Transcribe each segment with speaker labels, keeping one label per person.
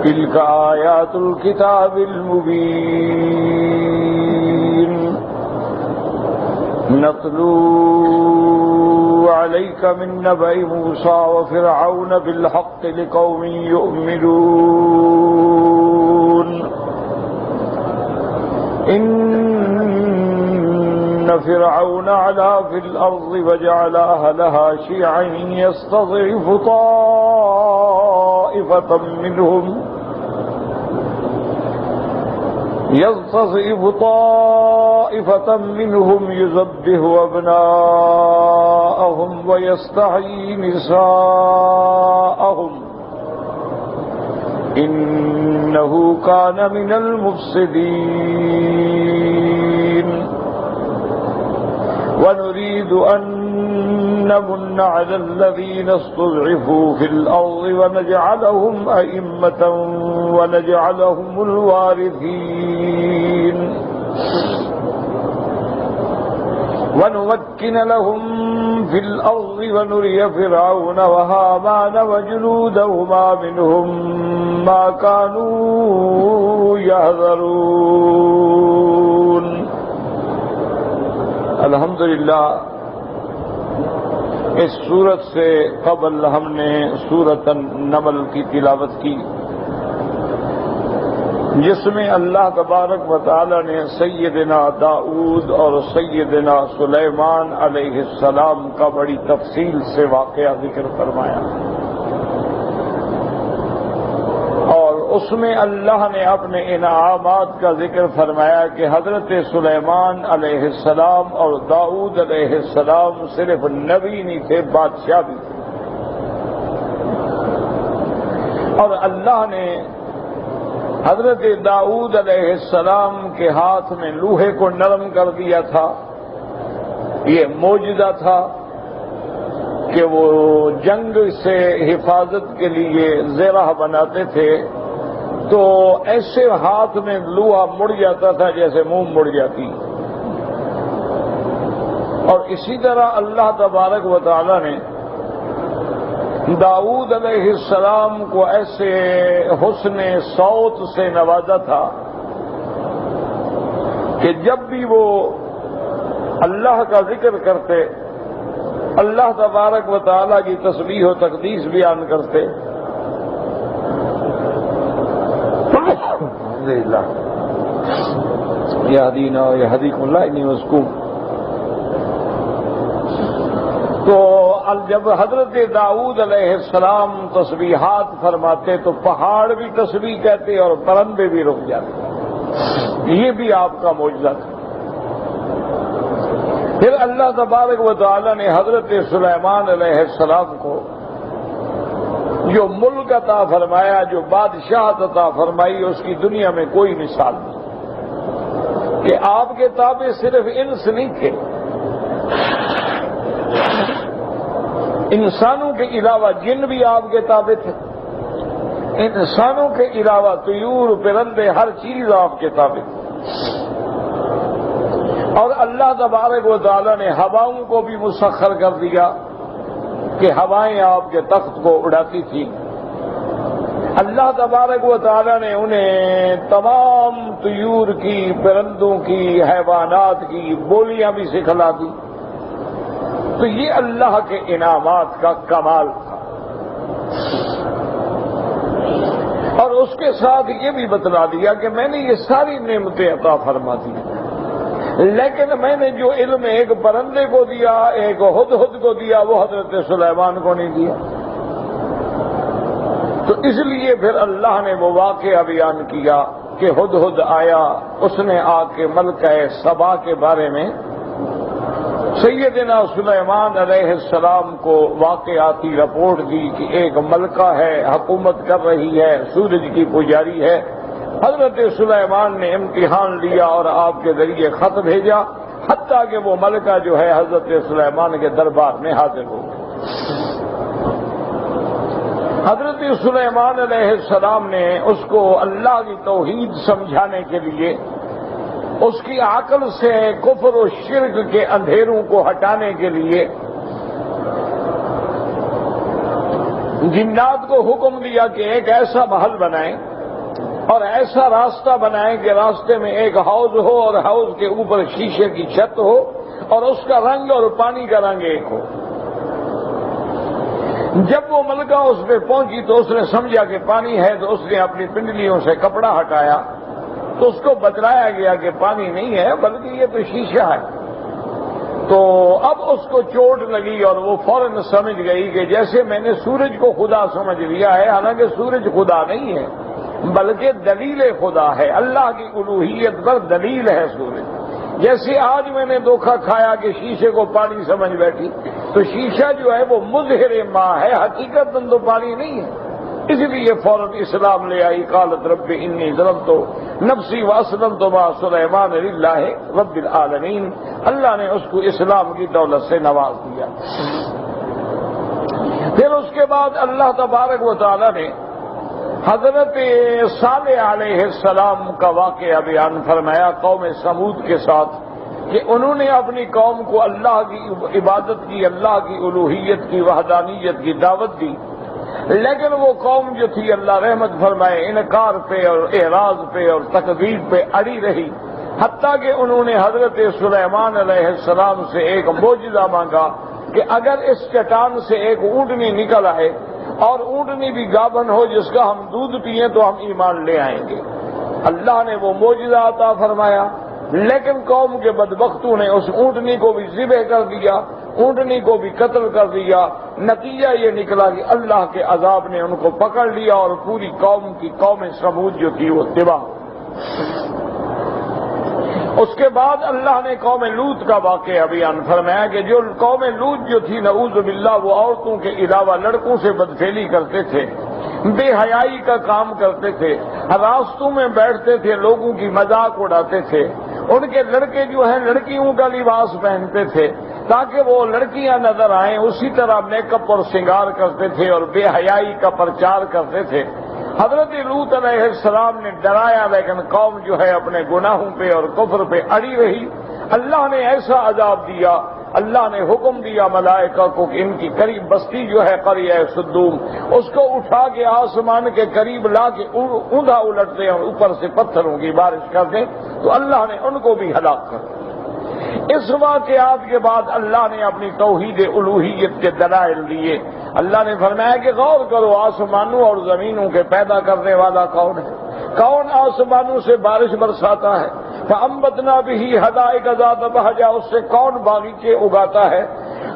Speaker 1: تلك آیات الکتاب المبین نتلو علیک من نبأ موسیٰ وفرعون بالحق لقوم یؤمنون ان فرعون علا فی الارض وجعل اہلها شیعا یستضعف طائفة منهم يذبح أبناءهم ويستحيي نساءهم إنه كان من المفسدين ونريد أن نمن على الذين استضعفوا في الأرض ونجعلهم أئمة ونجعلهم الوارثين ونمكن لهم في الأرض ونري فرعون وهامان وجنودهما منهم ما كانوا يحذرون. الحمدللہ اس سورت سے قبل ہم نے سورۃ النمل کی تلاوت کی، جس میں اللہ تبارک و تعالی نے سیدنا داؤد اور سیدنا سلیمان علیہ السلام کا بڑی تفصیل سے واقعہ ذکر فرمایا، اور اس میں اللہ نے اپنے انعامات کا ذکر فرمایا کہ حضرت سلیمان علیہ السلام اور داؤد علیہ السلام صرف نبی نہیں تھے، بادشاہ بھی تھے، اور اللہ نے حضرت داؤد علیہ السلام کے ہاتھ میں لوہے کو نرم کر دیا تھا۔ یہ معجزہ تھا کہ وہ جنگ سے حفاظت کے لیے زرہ بناتے تھے تو ایسے ہاتھ میں لوہا مڑ جاتا تھا جیسے منہ مڑ جاتی، اور اسی طرح اللہ تبارک و تعالی نے داؤد علیہ السلام کو ایسے حسن صوت سے نوازا تھا کہ جب بھی وہ اللہ کا ذکر کرتے، اللہ تبارک و تعالی کی تسبیح و تقدیس بیان کرتے، الحمدللہ یہدینا یہدیکم اللہ انی مسکون. تو جب حضرت داؤد علیہ السلام تسبیحات فرماتے تو پہاڑ بھی تسبیح کہتے اور پرندے بھی رک جاتے. یہ بھی آپ کا معجزہ تھا. پھر اللہ تبارک و تعالی نے حضرت سلیمان علیہ السلام کو جو ملک عطا فرمایا، جو بادشاہت عطا فرمائی، اس کی دنیا میں کوئی مثال نہیں کہ آپ کے تابع صرف انس نہیں تھے، انسانوں کے علاوہ جن بھی آپ کے تابع تھے، انسانوں کے علاوہ طیور پرندے ہر چیز آپ کے تابع تھی. اور اللہ تبارک و تعالی نے ہواؤں کو بھی مسخر کر دیا کہ ہوائیں آپ کے تخت کو اڑاتی تھیں. اللہ تبارک و تعالی نے انہیں تمام طیور کی، پرندوں کی، حیوانات کی بولیاں بھی سکھلا دی. تو یہ اللہ کے انعامات کا کمال تھا. اور اس کے ساتھ یہ بھی بتلا دیا کہ میں نے یہ ساری نعمتیں عطا فرما دی، لیکن میں نے جو علم ایک پرندے کو دیا، ایک ہدہد کو دیا، وہ حضرت سلیمان کو نہیں دیا. تو اس لیے پھر اللہ نے وہ واقعہ بیان کیا کہ ہدہد آیا، اس نے آ کے ملکہ سبا کے بارے میں سیدنا سلیمان علیہ السلام کو واقعاتی رپورٹ دی کہ ایک ملکہ ہے، حکومت کر رہی ہے، سورج کی پجاری ہے. حضرت سلیمان نے امتحان لیا اور آپ کے ذریعے خط بھیجا، حتیٰ کہ وہ ملکہ جو ہے حضرت سلیمان کے دربار میں حاضر ہو گئی. حضرت سلیمان علیہ السلام نے اس کو اللہ کی توحید سمجھانے کے لیے اس کی عقل سے کفر و شرک کے اندھیروں کو ہٹانے کے لیے جنات کو حکم دیا کہ ایک ایسا محل بنائیں اور ایسا راستہ بنائیں کہ راستے میں ایک حوض ہو اور حوض کے اوپر شیشے کی چھت ہو اور اس کا رنگ اور پانی کا رنگ ایک ہو۔ جب وہ ملکہ اس پہ پہنچی تو اس نے سمجھا کہ پانی ہے، تو اس نے اپنی پنڈلیوں سے کپڑا ہٹایا تو اس کو بتلایا گیا کہ پانی نہیں ہے بلکہ یہ تو شیشہ ہے۔ تو اب اس کو چوٹ لگی اور وہ فوراً سمجھ گئی کہ جیسے میں نے سورج کو خدا سمجھ لیا ہے، حالانکہ سورج خدا نہیں ہے بلکہ دلیل خدا ہے، اللہ کی الوہیت پر دلیل ہے سورج۔ جیسے آج میں نے دھوکہ کھایا کہ شیشے کو پانی سمجھ بیٹھی، تو شیشہ جو ہے وہ مظہر ماں ہے، حقیقت تو پانی نہیں ہے۔ اس لیے فوراً اسلام لے آئی، قالت رب انی ظلمت نفسی واسلمت مع سلیمان للہ رب العالمین۔ اللہ نے اس کو اسلام کی دولت سے نواز دیا۔ پھر اس کے بعد اللہ تبارک و تعالی نے حضرت صالح علیہ السلام کا واقعہ بیان فرمایا قوم سمود کے ساتھ کہ انہوں نے اپنی قوم کو اللہ کی عبادت کی، اللہ کی الوہیت کی، وحدانیت کی دعوت دی، لیکن وہ قوم جو تھی اللہ رحمت فرمائے انکار پہ اور اعراض پہ اور تکذیب پہ اڑی رہی، حتیٰ کہ انہوں نے حضرت سلیمان علیہ السلام سے ایک معجزہ مانگا کہ اگر اس چٹان سے ایک اونٹنی نکل آئے اور اونٹنی بھی گابن ہو جس کا ہم دودھ پئیں تو ہم ایمان لے آئیں گے۔ اللہ نے وہ معجزہ عطا فرمایا، لیکن قوم کے بدبختوں نے اس اونٹنی کو بھی ذبح کر دیا، اونٹنی کو بھی قتل کر دیا۔ نتیجہ یہ نکلا کہ اللہ کے عذاب نے ان کو پکڑ لیا اور پوری قوم سمود جو تھی وہ تباہ۔ اس کے بعد اللہ نے قوم لوط کا واقعہ بیان فرمایا کہ جو قوم لوط جو تھی نعوذ باللہ وہ عورتوں کے علاوہ لڑکوں سے بدفعلی کرتے تھے، بے حیائی کا کام کرتے تھے، راستوں میں بیٹھتے تھے، لوگوں کی مذاق اڑاتے تھے، ان کے لڑکے جو ہیں لڑکیوں کا لباس پہنتے تھے تاکہ وہ لڑکیاں نظر آئیں، اسی طرح میک اپ اور سنگار کرتے تھے اور بے حیائی کا پرچار کرتے تھے۔ حضرت لوط علیہ السلام نے ڈرایا لیکن قوم جو ہے اپنے گناہوں پہ اور کفر پہ اڑی رہی۔ اللہ نے ایسا عذاب دیا، اللہ نے حکم دیا ملائکہ کو کہ ان کی قریب بستی جو ہے قریہ صدوم اس کو اٹھا کے آسمان کے قریب لا کے اوندا الٹ دیں اور اوپر سے پتھروں کی بارش کر دیں، تو اللہ نے ان کو بھی ہلاک کر دیا۔ اس واقعات کے بعد اللہ نے اپنی توحید الوہیت کے دلائل دیے۔ اللہ نے فرمایا کہ غور کرو آسمانوں اور زمینوں کے پیدا کرنے والا کون ہے، کون آسمانوں سے بارش برساتا ہے، فَأَنبَتْنَا بِهِ حَدَائِقَ ذَاتَ بَهْجَةٍ اس سے کون باغیچے اگاتا ہے،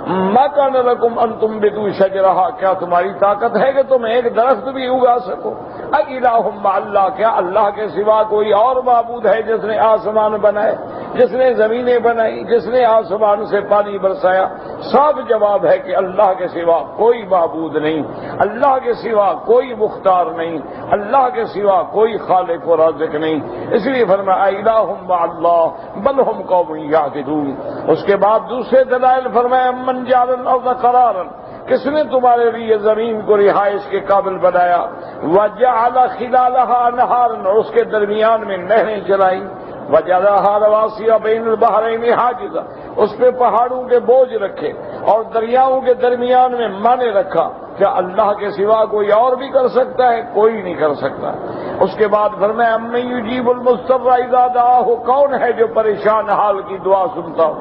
Speaker 1: مَا كَانَ لَكُمْ أَن تُنبِتُوا شَجَرَهَا کیا تمہاری طاقت ہے کہ تم ایک درخت بھی اگا سکو، أَإِلَٰهٌ مَّعَ اللَّهِ کیا اللہ کے سوا کوئی اور معبود ہے جس نے آسمان بنائے، جس نے زمینیں بنائی، جس نے آسمان سے پانی برسایا؟ صاف جواب ہے کہ اللہ کے سوا کوئی معبود نہیں، اللہ کے سوا کوئی مختار نہیں، اللہ کے سوا کوئی خالق و رازق نہیں۔ اس لیے فرمایا الہ مع اللہ بل ہم قوم یعدلون۔ اس کے بعد دوسرے دلائل فرمایا من جعل الارض قرارا کس نے تمہارے لیے زمین کو رہائش کے قابل بنایا، وجعل خلالها انہارا اور اس کے درمیان میں نہریں چلائیں، وجعلها رواسي بين البحرين حاجزا اس پہ پہاڑوں کے بوجھ رکھے اور دریاؤں کے درمیان میں مانے رکھا۔ کیا اللہ کے سوا کوئی اور بھی کر سکتا ہے؟ کوئی نہیں کر سکتا۔ اس کے بعد فرمایا امن یجیب المضطر اذا دعاہ کون ہے جو پریشان حال کی دعا سنتا ہو،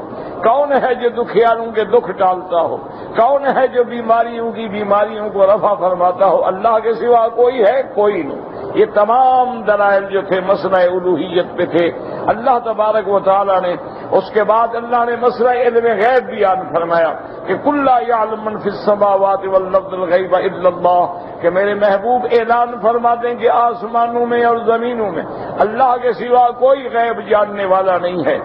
Speaker 1: کون ہے جو دکھیاروں کے دکھ ٹالتا ہو، کون ہے جو بیماریوں کی بیماریوں کو رفع فرماتا ہو؟ اللہ کے سوا کوئی ہے؟ کوئی نہیں۔ یہ تمام دلائل جو تھے مسئلہ الوہیت پہ تھے۔ اللہ تبارک و تعالی نے اس کے بعد اللہ نے مسئلہ علم غیب بیان فرمایا کہ کل لا یعلم من فی السماوات والارض الغیب الا اللہ کہ میرے محبوب اعلان فرما دیں کہ آسمانوں میں اور زمینوں میں اللہ کے سوا کوئی غیب جاننے والا نہیں ہے،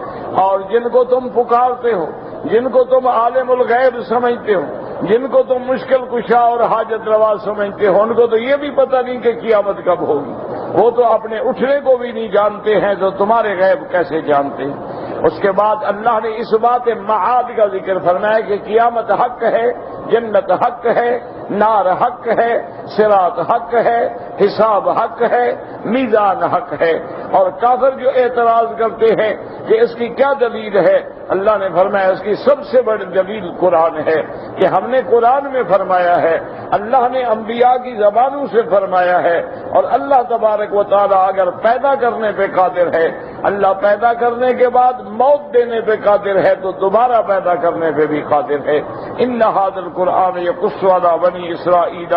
Speaker 1: اور جن کو تم پکارتے ہو، جن کو تم عالم الغیب سمجھتے ہو، جن کو تم مشکل کشا اور حاجت روا سمجھتے ہو، ان کو تو یہ بھی پتہ نہیں کہ قیامت کب ہوگی، وہ تو اپنے اٹھنے کو بھی نہیں جانتے ہیں تو تمہارے غیب کیسے جانتے ہیں؟ اس کے بعد اللہ نے اس بات معاد کا ذکر فرمایا کہ قیامت حق ہے، جنت حق ہے، نار حق ہے، صراط حق ہے، حساب حق ہے، میزان حق ہے۔ اور کافر جو اعتراض کرتے ہیں کہ اس کی کیا دلیل ہے؟ اللہ نے فرمایا اس کی سب سے بڑی دلیل قرآن ہے کہ ہم نے قرآن میں فرمایا ہے، اللہ نے انبیاء کی زبانوں سے فرمایا ہے، اور اللہ تبارک و تعالی اگر پیدا کرنے پہ قادر ہے، اللہ پیدا کرنے کے بعد موت دینے پہ قادر ہے تو دوبارہ پیدا کرنے پہ بھی قادر ہے۔ ان ھذا القرآن یقص علی بنی اسرائیل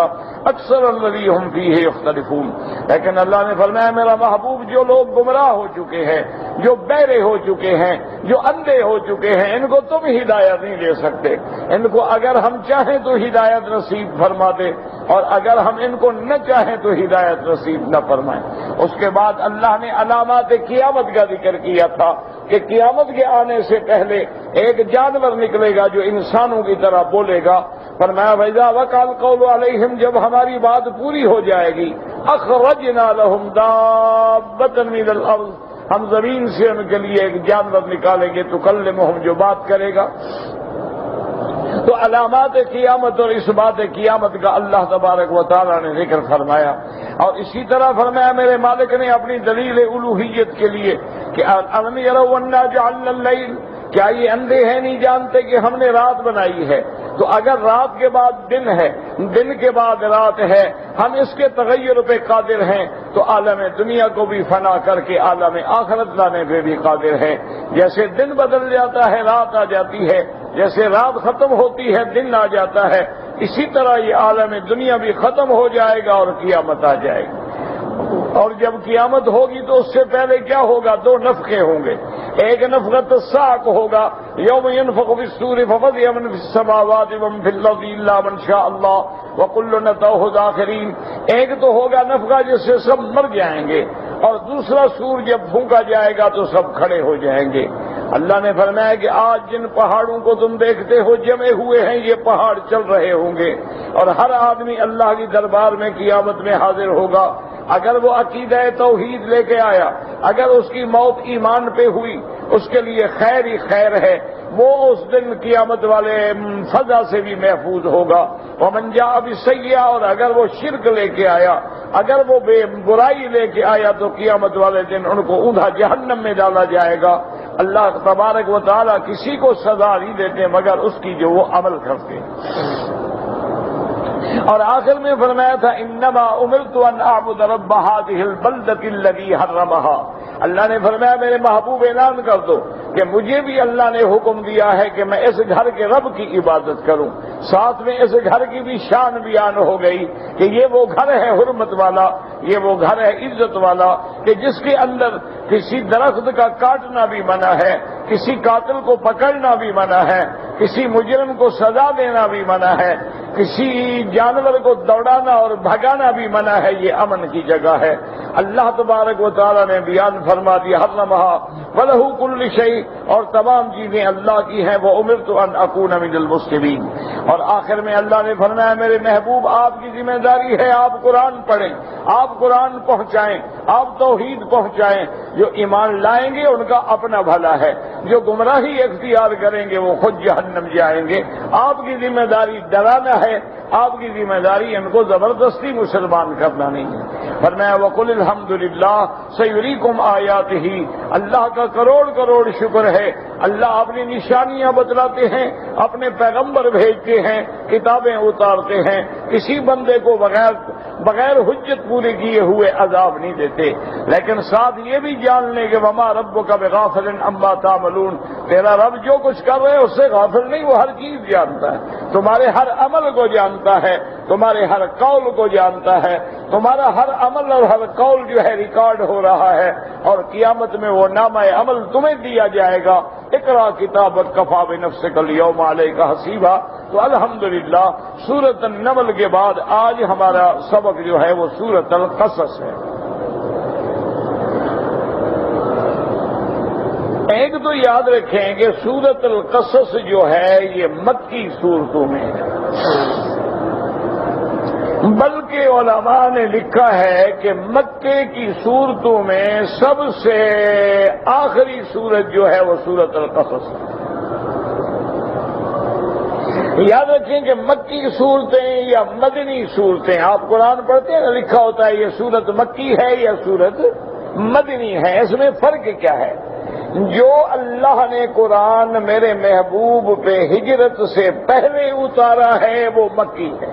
Speaker 1: اکثر الذی ھم فیہ یختلفون۔ لیکن اللہ نے فرمایا میرا محبوب جو لوگ گمراہ ہو چکے ہیں، جو بہرے ہو چکے ہیں، جو اندھے ہو چکے ہیں، ان کو تم ہدایت نہیں دے سکتے۔ ان کو اگر ہم چاہیں تو ہدایت نصیب فرما دے، اور اگر ہم ان کو نہ چاہیں تو ہدایت نصیب نہ فرمائیں۔ اس کے بعد اللہ نے علامات قیامت کا ذکر کیا تھا کہ قیامت کے آنے سے پہلے ایک جانور نکلے گا جو انسانوں کی طرح بولے گا۔ فرمایا وَإِذَا وَقَعَ الْقَوْلُ عَلَيْهِمْ، جب ہماری بات پوری ہو جائے گی، أَخْرَجْنَا لَهُمْ دَابَّةً مِنَ الْأَرْضِ، ہم زمین سے ان کے لیے ایک جانور نکالیں گے تُكَلِّمُهُمْ، جو بات کرے گا۔ تو علامات قیامت اور اس بات قیامت کا اللہ تبارک و تعالی نے ذکر فرمایا، اور اسی طرح فرمایا میرے مالک نے اپنی دلیل الوہیت کے لیے کہ أَلَمْ يَرَوْا أَنَّا جَعَلْنَا اللَّيْلَ، کیا یہ اندھے ہیں نہیں جانتے کہ ہم نے رات بنائی ہے؟ تو اگر رات کے بعد دن ہے، دن کے بعد رات ہے، ہم اس کے تغیر پہ قادر ہیں، تو عالم دنیا کو بھی فنا کر کے عالم آخرت لانے پہ بھی قادر ہے۔ جیسے دن بدل جاتا ہے رات آ جاتی ہے، جیسے رات ختم ہوتی ہے دن آ جاتا ہے، اسی طرح یہ عالم دنیا بھی ختم ہو جائے گا اور قیامت آ جائے گی۔ اور جب قیامت ہوگی تو اس سے پہلے کیا ہوگا؟ دو نفخے ہوں گے۔ ایک نفخۃ الصاعق ہوگا، یوم ينفخ في الصور ففزع من في السماوات ومن في الارض الا من شاء الله وكل اتوه داخرين۔ ایک تو ہوگا نفخہ جس سے سب مر جائیں گے، اور دوسرا سور جب پھونکا جائے گا تو سب کھڑے ہو جائیں گے۔ اللہ نے فرمایا کہ آج جن پہاڑوں کو تم دیکھتے ہو جمے ہوئے ہیں، یہ پہاڑ چل رہے ہوں گے، اور ہر آدمی اللہ کی دربار میں قیامت میں حاضر ہوگا۔ اگر وہ عقیدہ توحید لے کے آیا، اگر اس کی موت ایمان پہ ہوئی، اس کے لیے خیر ہی خیر ہے، وہ اس دن قیامت والے فضا سے بھی محفوظ ہوگا۔ ومن جاء بالسیئہ، اور اگر وہ شرک لے کے آیا، اگر وہ بے برائی لے کے آیا تو قیامت والے دن ان کو اونھا جہنم میں ڈالا جائے گا۔ اللہ تبارک و تعالی کسی کو سزا نہیں دیتے مگر اس کی جو وہ عمل کرتے ہیں۔ اور آخر میں فرمایا تھا انما امرت ان اعبد رب هذه البلدة الذي حرمها۔ اللہ نے فرمایا میرے محبوب اعلان کر دو کہ مجھے بھی اللہ نے حکم دیا ہے کہ میں اس گھر کے رب کی عبادت کروں۔ ساتھ میں اس گھر کی بھی شان بیان ہو گئی کہ یہ وہ گھر ہے حرمت والا، یہ وہ گھر ہے عزت والا کہ جس کے اندر کسی درخت کا کاٹنا بھی منع ہے، کسی قاتل کو پکڑنا بھی منع ہے، کسی مجرم کو سزا دینا بھی منع ہے، کسی جانور کو دوڑانا اور بھگانا بھی منع ہے، یہ امن کی جگہ ہے۔ اللہ تبارک و تعالی نے بیان فرما دیا حرمہا وَلَهُ كُلُّ شَيْءٍ، اور تمام چیزیں اللہ کی ہیں، وَأُمِرْتُ أَنْ أَكُونَ مِنَ الْمُسْلِمِينَ۔ اور آخر میں اللہ نے فرمایا میرے محبوب آپ کی ذمہ داری ہے آپ قرآن پڑھیں، آپ قرآن پہنچائیں، آپ توحید پہنچائیں۔ جو ایمان لائیں گے ان کا اپنا بھلا ہے، جو گمراہی اختیار کریں گے وہ خود جہنم جائیں گے۔ آپ کی ذمہ داری ڈرانا ہے، آپ کی ذمہ داری ان کو زبردستی مسلمان کرنا نہیں ہے۔ فرمایا وَقُلِ الْحَمْدُ لِلَّهِ سَيُرِيكُمْ آيَاتِهِ۔ اللہ کا کروڑ کروڑ شکر ہے، اللہ اپنی نشانیاں بتلاتے ہیں، اپنے پیغمبر بھیجتے ہیں، کتابیں اتارتے ہیں، کسی بندے کو بغیر حجت پوری کیے ہوئے عذاب نہیں دیتے، لیکن ساتھ یہ بھی جان لیں کہ وَمَا رَبُّكَ بِغَافِلٍ عَمَّا تَعْمَلُونَ، تیرا رب جو کچھ کر رہے اس سے غافل نہیں، وہ ہر چیز جانتا ہے، تمہارے ہر عمل کو جانتا ہے، تمہارے ہر قول کو جانتا ہے، تمہارا ہر عمل اور ہر قول جو ہے ریکارڈ ہو رہا ہے، اور قیامت میں وہ نامہ عمل تمہیں دیا جائے گا۔ اقرأ کتابک کفیٰ بنفسک الیوم علیک حسیبا۔ تو الحمدللہ سورۃ النمل کے بعد آج ہمارا سبق جو ہے وہ سورۃ القصص ہے۔ ایک تو یاد رکھیں کہ سورۃ القصص جو ہے یہ مکی صورتوں میں ہے، بلکہ علماء نے لکھا ہے کہ مکے کی صورتوں میں سب سے آخری صورت جو ہے وہ سورۃ القصص ہے۔ یاد رکھیں کہ مکی صورتیں یا مدنی صورتیں، آپ قرآن پڑھتے ہیں نا لکھا ہوتا ہے یہ صورت مکی ہے یا صورت مدنی ہے، اس میں فرق کیا ہے؟ جو اللہ نے قرآن میرے محبوب پہ ہجرت سے پہلے اتارا ہے وہ مکی ہے،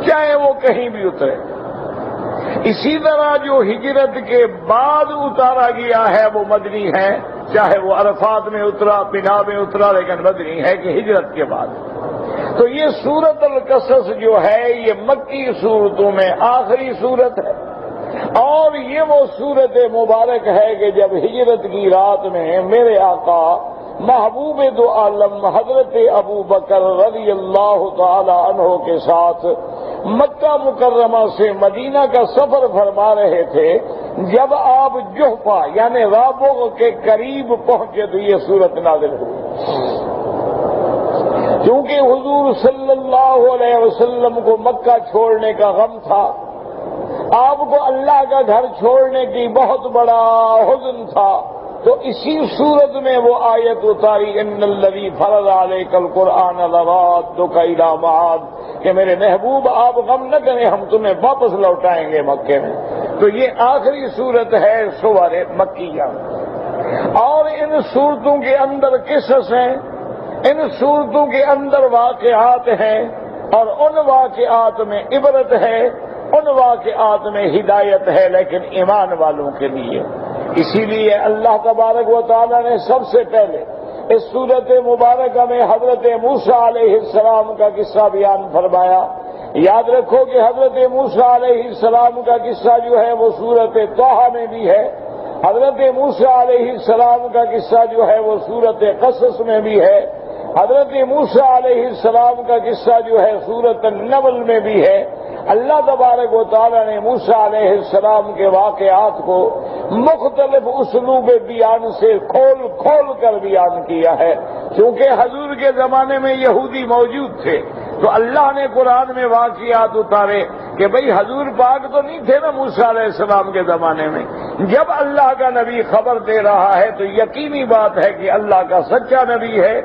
Speaker 1: چاہے وہ کہیں بھی اترے۔ اسی طرح جو ہجرت کے بعد اتارا گیا ہے وہ مدنی ہے، چاہے وہ عرفات میں اترا، بنا میں اترا، لیکن مدنی ہے کہ ہجرت کے بعد۔ تو یہ سورۃ القصص جو ہے یہ مکی صورتوں میں آخری صورت ہے، اور یہ وہ صورت مبارک ہے کہ جب ہجرت کی رات میں میرے آقا محبوب دو عالم حضرت ابو بکر رضی اللہ تعالی عنہ کے ساتھ مکہ مکرمہ سے مدینہ کا سفر فرما رہے تھے، جب آپ جحفہ یعنی رابغ کے قریب پہنچے تو یہ صورت نازل ہوئی۔ کیونکہ حضور صلی اللہ علیہ وسلم کو مکہ چھوڑنے کا غم تھا، آپ کو اللہ کا گھر چھوڑنے کی بہت بڑا حزن تھا، تو اسی صورت میں وہ آیت اتاری ان الذی فرض علیک القرآن لرادک الی معاد، کہ میرے محبوب آپ غم نہ کریں، ہم تمہیں واپس لوٹائیں گے مکے میں۔ تو یہ آخری صورت ہے سور مکیہ، اور ان صورتوں کے اندر قصص ہیں، ان صورتوں کے اندر واقعات ہیں، اور ان واقعات میں عبرت ہے، ان واقعات میں ہدایت ہے، لیکن ایمان والوں کے لیے۔ اسی لیے اللہ تبارک و تعالی نے سب سے پہلے اس صورت مبارکہ میں حضرت موسیٰ علیہ السلام کا قصہ بیان فرمایا۔ یاد رکھو کہ حضرت موسیٰ علیہ السلام کا قصہ جو ہے وہ سورت طٰہٰ میں بھی ہے، حضرت موسیٰ علیہ السلام کا قصہ جو ہے وہ سورت قصص میں بھی ہے، حضرت موسیٰ علیہ السلام کا قصہ جو ہے سورت النمل میں بھی ہے۔ اللہ تبارک و تعالی نے موسیٰ علیہ السلام کے واقعات کو مختلف اسلوب بیان سے کھول کھول کر بیان کیا ہے، کیونکہ حضور کے زمانے میں یہودی موجود تھے، تو اللہ نے قرآن میں واقعات اتارے کہ بھئی حضور پاک تو نہیں تھے نا موسیٰ علیہ السلام کے زمانے میں۔ جب اللہ کا نبی خبر دے رہا ہے تو یقینی بات ہے کہ اللہ کا سچا نبی ہے،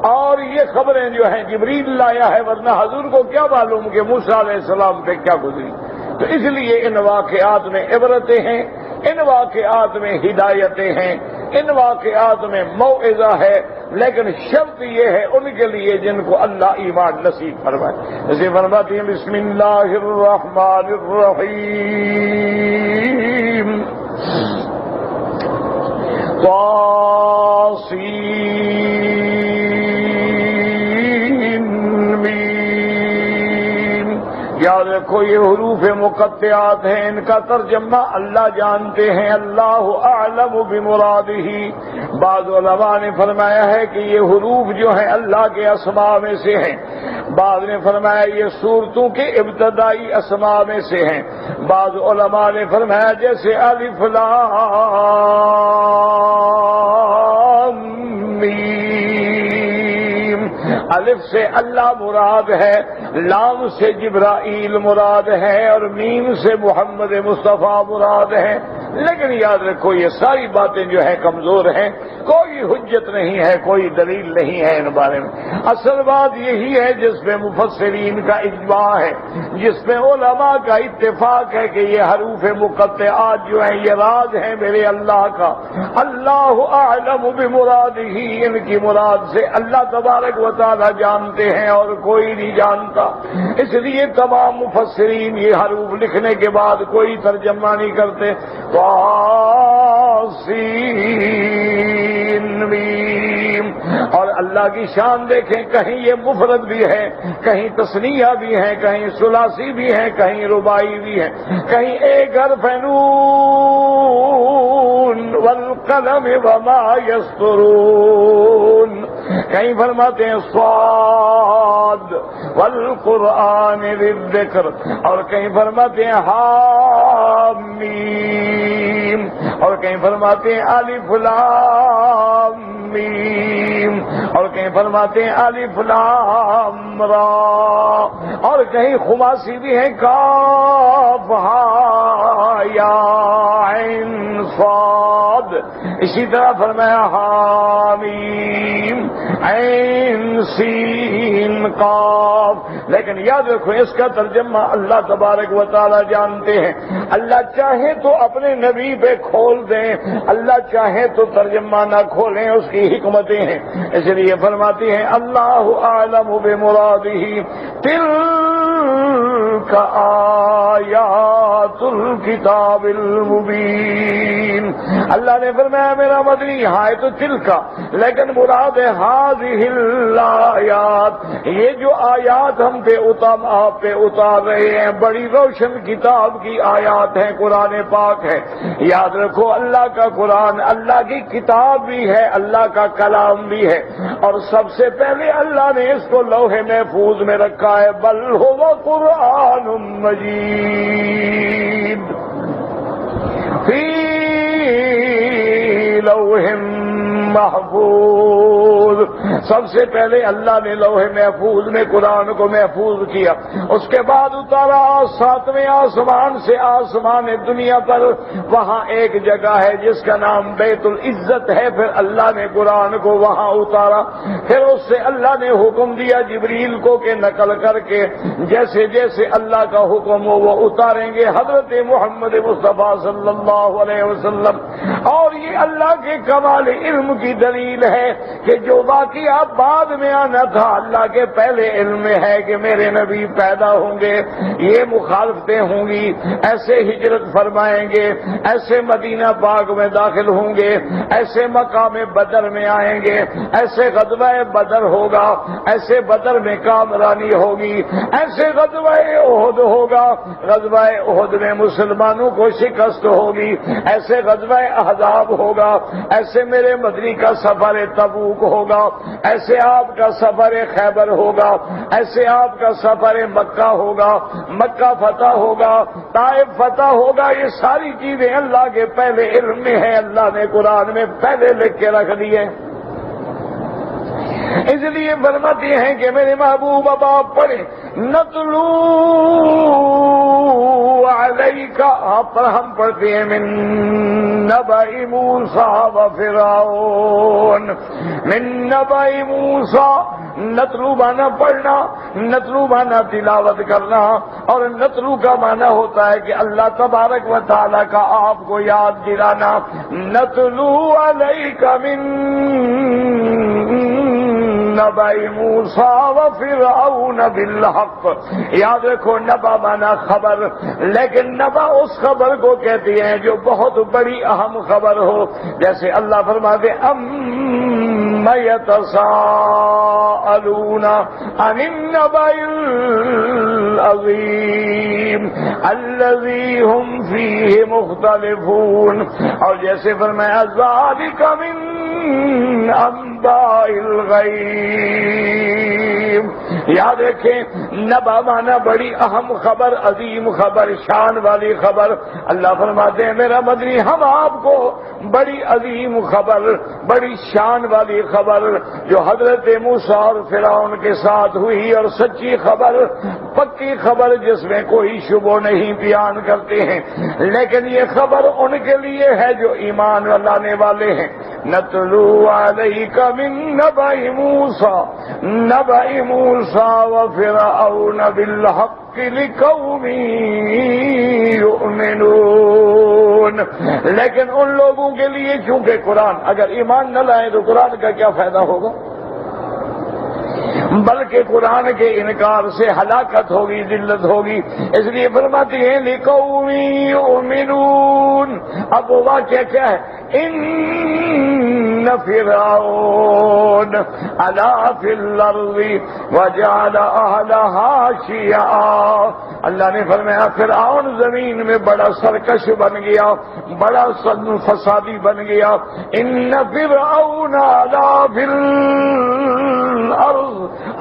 Speaker 1: اور یہ خبریں جو ہیں جبریل لایا ہے، ورنہ حضور کو کیا معلوم کہ موسیٰ علیہ السلام پہ کیا گزری۔ تو اس لیے ان واقعات میں عبرتیں ہیں، ان واقعات میں ہدایتیں ہیں، ان واقعات میں موعظہ ہے، لیکن شرط یہ ہے ان کے لیے جن کو اللہ ایمان نصیب فرمائے۔ جیسے فرماتے ہیں بسم اللہ الرحمن الرحیم یاد رکھو یہ حروف مقطعات ہیں، ان کا ترجمہ اللہ جانتے ہیں، اللہ اعلم بمرادہ۔ بعض علماء نے فرمایا ہے کہ یہ حروف جو ہیں اللہ کے اسماء میں سے ہیں، بعض نے فرمایا یہ صورتوں کے ابتدائی اسماء میں سے ہیں، بعض علماء نے فرمایا جیسے الف لام میم، الف سے اللہ مراد ہے، لام سے جبرائیل مراد ہے، اور میم سے محمد مصطفیٰ مراد ہے۔ لیکن یاد رکھو یہ ساری باتیں جو ہیں کمزور ہیں، کوئی حجت نہیں ہے، کوئی دلیل نہیں ہے ان بارے میں۔ اصل بات یہی ہے جس پہ مفسرین کا اجماع ہے، جس پہ علماء کا اتفاق ہے کہ یہ حروف مقطعات جو ہیں یہ راز ہیں میرے اللہ کا، اللہ اعلم بمرادہ، ان کی مراد سے اللہ تبارک و تعالی جانتے ہیں اور کوئی نہیں جانتا۔ اس لیے تمام مفسرین یہ حروف لکھنے کے بعد کوئی ترجمہ نہیں کرتے۔ سین میم، اور اللہ کی شان دیکھیں، کہیں یہ مفرد بھی ہے، کہیں تثنیہ بھی ہے، کہیں ثلاثی بھی ہے، کہیں رباعی بھی ہے، کہیں ایک حرف نون والقلم وما یسطرون، کہیں فرماتے ہیں صاد والقرآن ذی الذکر، اور کہیں فرماتے ہیں حامیم، اور کہیں فرماتے ہیں الف لام میم، اور کہیں فرماتے ہیں الف لام را، اور کہیں خماسی بھی ہیں کاف ہا یا عین صاد، اسی طرح فرمایا حامیم عین سین قاف. لیکن یاد رکھو اس کا ترجمہ اللہ تبارک و تعالی جانتے ہیں. اللہ چاہے تو اپنے نبی پہ کھول دیں، اللہ چاہے تو ترجمہ نہ کھولیں، اس کی حکمتیں ہیں. اس لیے فرماتی ہیں اللہ اعلم بمرادہ تلک آیات الکتاب المبین. اللہ نے فرمایا میرا مدنی ہاں تو تلکا، لیکن مراد ہے ہذہ الآیات، یہ جو آیات ہم پہ آپ پہ اتار رہے ہیں بڑی روشن کتاب کی آیات ہیں، قرآن پاک ہے. یاد رکھو اللہ کا قرآن اللہ کی کتاب بھی ہے، اللہ کا کلام بھی ہے، اور سب سے پہلے اللہ نے اس کو لوح محفوظ میں رکھا ہے. بل هو قرآن مجید فی لوح محفوظ. سب سے پہلے اللہ نے لوح محفوظ میں قرآن کو محفوظ کیا، اس کے بعد اتارا 7ویں آسمان سے آسمان دنیا پر. وہاں ایک جگہ ہے جس کا نام بیت العزت ہے، پھر اللہ نے قرآن کو وہاں اتارا. پھر اس سے اللہ نے حکم دیا جبریل کو کہ نقل کر کے جیسے جیسے اللہ کا حکم ہو وہ اتاریں گے حضرت محمد مصطفیٰ صلی اللہ علیہ وسلم. اور یہ اللہ کے کمال علم کی دلیل ہے کہ جو واقعہ بعد میں آنا تھا اللہ کے پہلے علم میں ہے کہ میرے نبی پیدا ہوں گے، یہ مخالفتیں ہوں گی، ایسے ہجرت فرمائیں گے، ایسے مدینہ پاک میں داخل ہوں گے، ایسے مقام بدر میں آئیں گے، ایسے غزوہ بدر ہوگا، ایسے بدر میں کامرانی ہوگی، ایسے غزوہ احد ہوگا، غزوہ احد میں مسلمانوں کو شکست ہوگی، ایسے غزوہ احزاب ہوگا، ایسے میرے مدنی کا سفر تبوک ہوگا، ایسے آپ کا سفر خیبر ہوگا، ایسے آپ کا سفر مکہ ہوگا، مکہ فتح ہوگا، طائف فتح ہوگا. یہ ساری چیزیں اللہ کے پہلے علم میں ہیں، اللہ نے قرآن میں پہلے لکھ کے رکھ دیے. اس لیے فرماتے ہیں کہ میرے محبوب اب آپ پڑھیں نتلو علیک، آپ پر ہم پڑھتے ہیں من نبأ موسیٰ و فرعون. من نبأ موسیٰ، نتلو مانا پڑھنا، نتلو مانا تلاوت کرنا، اور نتلو کا مانا ہوتا ہے کہ اللہ تبارک و تعالی کا آپ کو یاد دلانا. نتلو علیک من نبأ موسیٰ و فرعون بالحق. یاد رکھو نبا مانا خبر، لیکن نبا اس خبر کو کہتے ہیں جو بہت بڑی اہم خبر ہو. جیسے اللہ فرماتے اَمَّ يَتَسَاءَلُونَ عَنِ النَّبَإِ الْعَظِيمِ الَّذِي هُمْ فِيهِ مُخْتَلِفُونَ. اور جیسے فرمایا ذَلِكَ مِنْ أَنْبَاءِ الْغَيْبِ. یاد رکھیں نبا مانا بڑی اہم خبر، عظیم خبر، شان والی خبر. اللہ فرماتے ہیں میرا مدنی ہم آپ کو بڑی عظیم خبر، بڑی شان والی خبر جو حضرت موسیٰ اور فرعون کے ساتھ ہوئی، اور سچی خبر، پکی خبر جس میں کوئی شبہ نہیں بیان کرتے ہیں، لیکن یہ خبر ان کے لیے ہے جو ایمان لانے والے ہیں. نتلو علیک من نبأ موسیٰ و فرعون بالحق لقوم یؤمنون. لیکن ان لوگوں کے لیے چونکہ قرآن اگر ایمان نہ لائیں تو قرآن کا کیا فائدہ ہوگا، بلکہ قرآن کے انکار سے ہلاکت ہوگی، ذلت ہوگی. اس لیے فرماتے ہیں لقوم یؤمنون. اب وہ واقعہ کیا ہے؟ ان فرعون علا فی الارض وجعل اہلہا شیعا. اللہ نے فرمایا فرعون زمین میں بڑا سرکش بن گیا، بڑا فسادی بن گیا. ان فرعون علا فی الارض،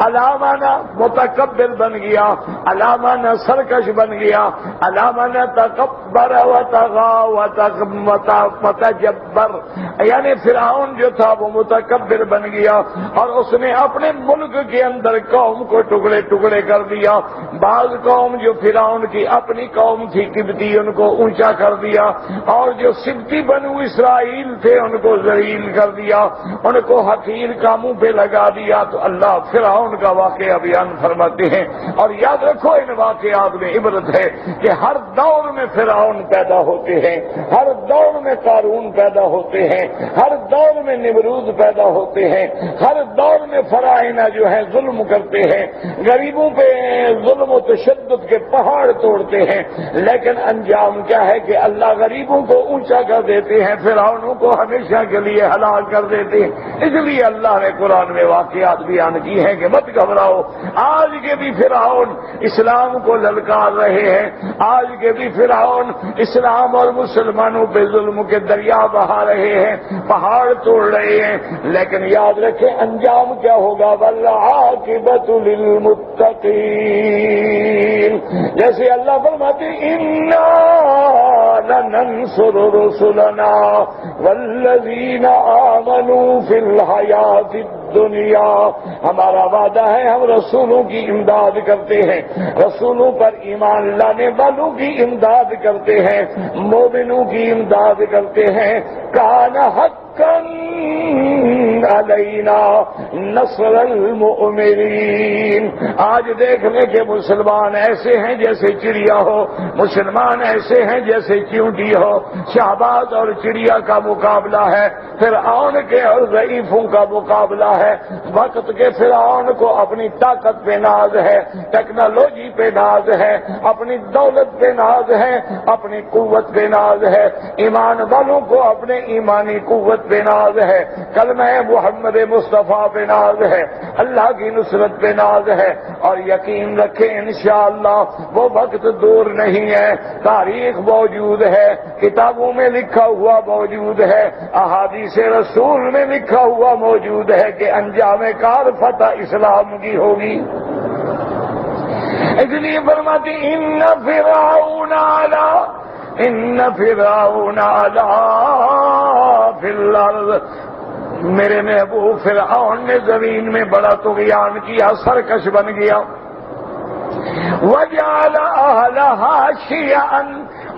Speaker 1: علامانہ متکبر بن گیا، علامانہ سرکش بن گیا، علامانہ تکبر و تغا و تجبر. یعنی فرعون فرعون جو تھا وہ متکبر بن گیا اور اس نے اپنے ملک کے اندر قوم کو ٹکڑے ٹکڑے کر دیا. بعض قوم جو فرعون کی اپنی قوم تھی قبطی ان کو اونچا کر دیا اور جو سبتی بنو اسرائیل تھے ان کو ذلیل کر دیا, ان کو حقیر کاموں پہ لگا دیا. تو اللہ فرعون کا واقعہ بیان فرماتے ہیں. اور یاد رکھو ان واقعات میں عبرت ہے کہ ہر دور میں فرعون پیدا ہوتے ہیں, ہر دور میں قارون پیدا ہوتے ہیں, ہر دور میں نمرود پیدا ہوتے ہیں, ہر دور میں فراعنہ جو ہے ظلم کرتے ہیں, غریبوں پہ ظلم و تشدد کے پہاڑ توڑتے ہیں, لیکن انجام کیا ہے کہ اللہ غریبوں کو اونچا کر دیتے ہیں, فرعونوں کو ہمیشہ کے لیے ہلاک کر دیتے ہیں. اس لیے اللہ نے قرآن میں واقعات بیان کی ہیں کہ مت گھبراؤ. آج کے بھی فرعون اسلام کو للکار رہے ہیں, آج کے بھی فرعون اسلام اور مسلمانوں پہ ظلم کے دریا بہا رہے ہیں, پہاڑ توڑ رہے ہیں, لیکن یاد رکھیں انجام کیا ہوگا. والعاقبۃ للمتقین. جیسے اللہ فرماتے انا لننصر رسلنا والذین آمنوا فی الحیاۃ الدنیا. ہمارا وعدہ ہے ہم رسولوں کی امداد کرتے ہیں, رسولوں پر ایمان لانے والوں کی امداد کرتے ہیں, مومنوں کی امداد کرتے ہیں. کان حقا علینا نصر المؤمنین. آج دیکھ لیں کہ مسلمان ایسے ہیں جیسے چڑیا ہو, مسلمان ایسے ہیں جیسے چیونٹی ہو. شہباز اور چڑیا کا مقابلہ ہے, فرعون کے اور ضعیفوں کا مقابلہ ہے. وقت کے فرعون کو اپنی طاقت پہ ناز ہے, ٹیکنالوجی پہ ناز ہے, اپنی دولت پہ ناز ہے, اپنی قوت پہ ناز ہے. ایمان والوں کو اپنے ایمانی قوت پہ ناز ہے, کلمہ محمد مصطفیٰ پہ ناز ہے, اللہ کی نصرت پہ ناز ہے. اور یقین رکھیں انشاءاللہ وہ وقت دور نہیں ہے. تاریخ موجود ہے, کتابوں میں لکھا ہوا موجود ہے, احادیث رسول میں لکھا ہوا موجود ہے کہ انجام کار فتح اسلام کی ہوگی. اس لیے فرماتے ان فرعون علا فی الارض. میرے محبوب فرعون نے زمین میں بڑا طغیان کیا, سرکش بن گیا. وجعل اہلہا شیعا,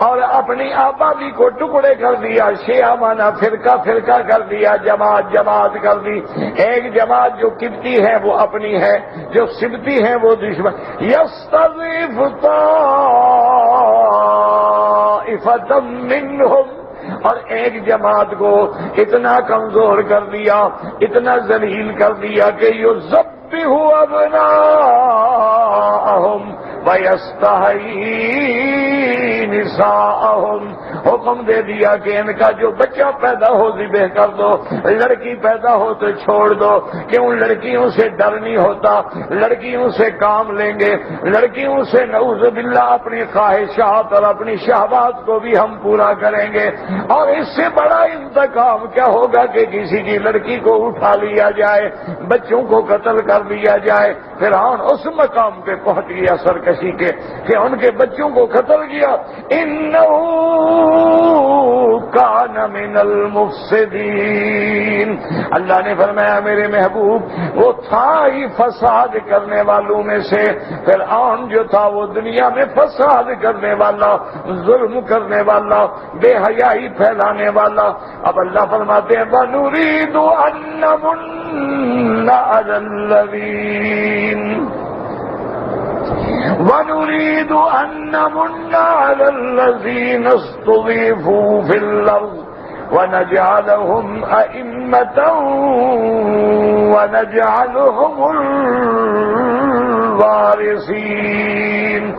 Speaker 1: اور اپنی آبادی کو ٹکڑے کر دیا. شیعہ مانا فرقہ فرقہ کر دیا, جماعت جماعت کر دی. ایک جماعت جو قبطی ہے وہ اپنی ہے, جو سبتی ہے وہ دشمن. یستضعف طائفۃ منہم, اور ایک جماعت کو اتنا کمزور کر دیا, اتنا ذلیل کر دیا کہ یذبح ابناءہم وَيَسْتَحْيِي نِسَاءَهُمْ. حکم دے دیا کہ ان کا جو بچہ پیدا ہو ذبح کر دو, لڑکی پیدا ہو تو چھوڑ دو. کیوں لڑکیوں سے ڈر نہیں ہوتا, لڑکیوں سے کام لیں گے, لڑکیوں سے نعوذ باللہ اپنی خواہشات اور اپنی شہوات کو بھی ہم پورا کریں گے. اور اس سے بڑا انتقام کیا ہوگا کہ کسی کی لڑکی کو اٹھا لیا جائے, بچوں کو قتل کر دیا جائے. فرعون اس مقام پہ پہنچ گیا سرکشی کے کہ ان کے بچوں کو قتل کیا. انہو کان من المفسدین. اللہ نے فرمایا میرے محبوب وہ تھا ہی فساد کرنے والوں میں سے. فرعون جو تھا وہ دنیا میں فساد کرنے والا, ظلم کرنے والا, بے حیائی پھیلانے والا. اب اللہ فرماتے ہیں وَنُرِيدُ أَن نَّمُنَّ عَلَى الَّذِينَ وَنُرِيدُ أَن نَّمُنَّ عَلَى الَّذِينَ اسْتُضِعِفُوا فِي الْأَرْضِ وَنَجْعَلَهُمْ أَئِمَّةً وَنَجْعَلَهُمُ الوارثین.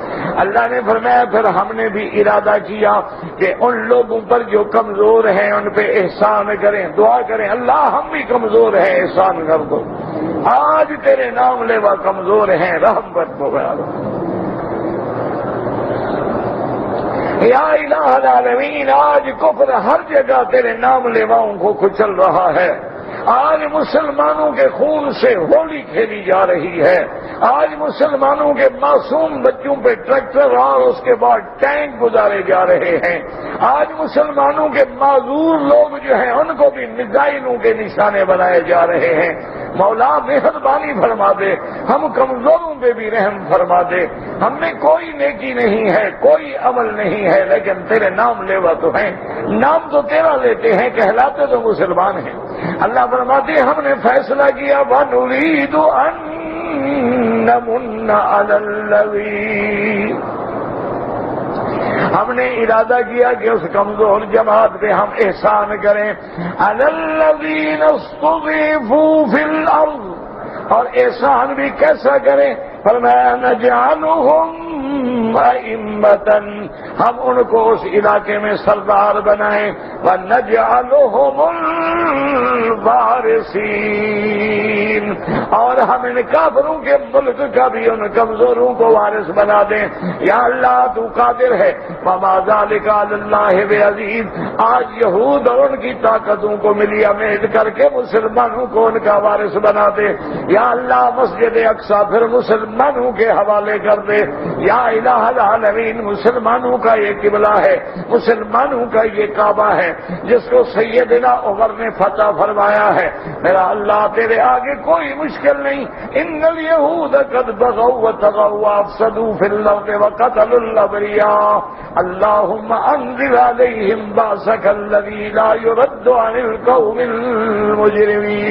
Speaker 1: اللہ نے فرمایا پھر ہم نے بھی ارادہ کیا کہ ان لوگوں پر جو کمزور ہیں ان پہ احسان کریں. دعا کریں اللہ ہم بھی کمزور ہیں احسان کر دو. آج تیرے نام لیوا کمزور ہیں, رحم کر دو. یا الہ العالمین آج کفر ہر جگہ تیرے نام لیواؤں کو کچل رہا ہے. آج مسلمانوں کے خون سے ہولی کھیلی جا رہی ہے، آج مسلمانوں کے معصوم بچوں پہ ٹریکٹر اور اس کے بعد ٹینک گزارے جا رہے ہیں، آج مسلمانوں کے معذور لوگ جو ہیں ان کو بھی میزائلوں کے نشانے بنائے جا رہے ہیں۔ مولا مہربانی فرما دے، ہم کمزوروں پہ بھی رحم فرما دے۔ ہم میں کوئی نیکی نہیں ہے، کوئی عمل نہیں ہے، لیکن تیرے نام لیوا تو ہیں، نام تو تیرا لیتے ہیں، کہلاتے تو مسلمان ہیں۔ اللہ فرماتے ہم نے فیصلہ کیا وَنُرِيدُ أَن نَّمُنَّ عَلَى الَّذِينَ، ہم نے ارادہ کیا کہ اس کمزور جماعت پہ ہم احسان کریں، عَلَى الَّذِينَ اسْتُضْعِفُوا فِي الْأَرْضِ، اور احسان بھی کیسا کریں؟ فرمایا نَجْعَلُهُمْ أَئِمَّةً، ہم ان کو اس علاقے میں سردار بنائیں، وَنَجْعَلُهُمُ الْوَارِثِينَ، اور ہم ان کافروں کے ملک کا بھی ان کمزوروں کو وارث بنا دیں۔ یا اللہ تو قادر ہے، وَمَا ذَلِكَ عَلَى اللَّهِ بِعَزِيزٍ، آج یہود اور ان کی طاقتوں کو ملی امید کر کے مسلمانوں کو ان کا وارث بنا دے۔ یا اللہ مسجد اقصی پھر مسلمانوں کے حوالے کر دے۔ یا الہ العالمین، مسلمانوں کا یہ قبلہ ہے، مسلمانوں کا یہ کعبہ ہے جس کو سیدنا عمر نے فتح فرمایا ہے۔ میرا اللہ تیرے آگے کوئی مشکل نہیں۔ ان الیہود قد بغوا وطغوا وافسدوا فی الارض وقتلوا الابریاء، اللہم انزل علیہم باسک الذی لا یرد عن القوم المجرمین۔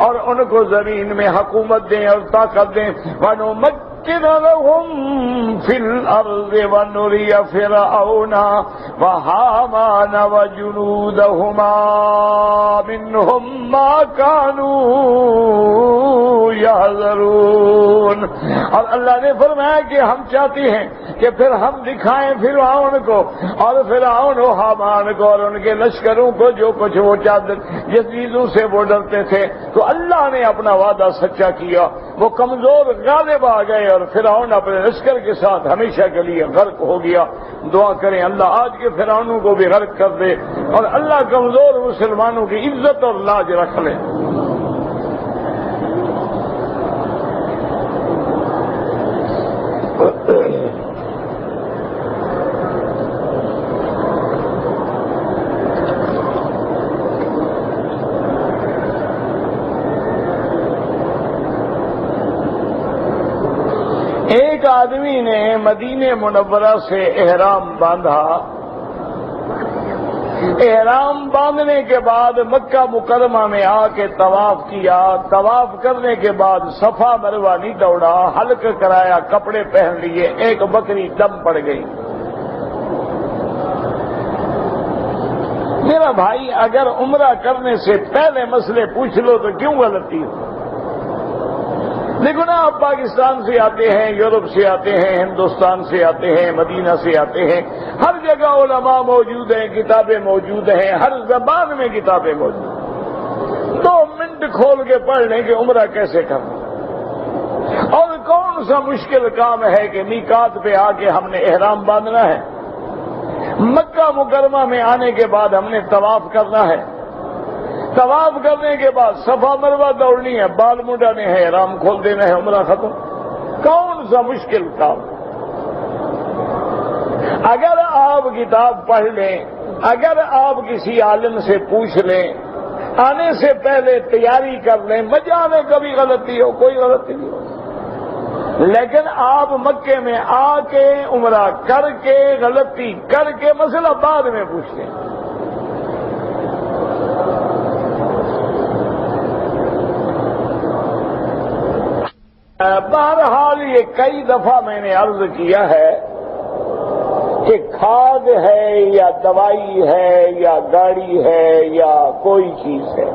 Speaker 1: اور ان کو زمین میں حکومت دیں اور طاقت دیں، وَنُمَكِّنَ لَهُمْ فِي الْأَرْضِ وَنُرِيَ فِرْعَوْنَ وَهَامَانَ وَجُنُودَهُمَا مِنْهُمْ مَا كَانُوا يَحْذَرُونَ۔ اور اللہ نے فرمایا کہ ہم چاہتے ہیں کہ پھر ہم دکھائیں فرعون کو اور فرعون و حامان کو اور ان کے لشکروں کو جو کچھ وہ چاہتے، جس چیزوں سے وہ ڈرتے تھے، تو اللہ نے اپنا وعدہ سچا کیا، وہ کمزور غالب آ گئے اور فرعون اپنے لشکر کے ساتھ ہمیشہ کے لیے غرق ہو گیا۔ دعا کریں اللہ آج کے فرعونوں کو بھی غرق کر دے اور اللہ کمزور مسلمانوں کی عزت اور لاج رکھ لے۔ ایک آدمی نے مدینہ منورہ سے احرام باندھا، احرام باندھنے کے بعد مکہ مکرمہ میں آ کے طواف کیا، طواف کرنے کے بعد صفا مروہ نہیں دوڑا، حلق کرایا، کپڑے پہن لیے، ایک بکری دم پڑ گئی۔ میرا بھائی اگر عمرہ کرنے سے پہلے مسئلے پوچھ لو تو کیوں غلطی ہو؟ دیکھو نا، آپ پاکستان سے آتے ہیں، یورپ سے آتے ہیں، ہندوستان سے آتے ہیں، مدینہ سے آتے ہیں، ہر جگہ علماء موجود ہیں، کتابیں موجود ہیں، ہر زبان میں کتابیں موجود ہیں۔ 2 منٹ کھول کے پڑھ لیں کہ عمرہ کیسے کرنا، اور کون سا مشکل کام ہے کہ میقات پہ آ کے ہم نے احرام باندھنا ہے، مکہ مکرمہ میں آنے کے بعد ہم نے طواف کرنا ہے، طواف کرنے کے بعد صفا مروہ دوڑنی ہے، بال منڈانے ہیں، احرام کھول دینا ہے، عمرہ ختم۔ کون سا مشکل کام؟ اگر آپ کتاب پڑھ لیں، اگر آپ کسی عالم سے پوچھ لیں، آنے سے پہلے تیاری کر لیں، مجہ میں کبھی غلطی ہو، کوئی غلطی نہیں ہو، لیکن آپ مکے میں آ کے عمرہ کر کے غلطی کر کے مسئلہ بعد میں پوچھتے ہیں۔ بہرحال یہ کئی دفعہ میں نے عرض کیا ہے کہ کھاد ہے یا دوائی ہے یا گاڑی ہے یا کوئی چیز ہے،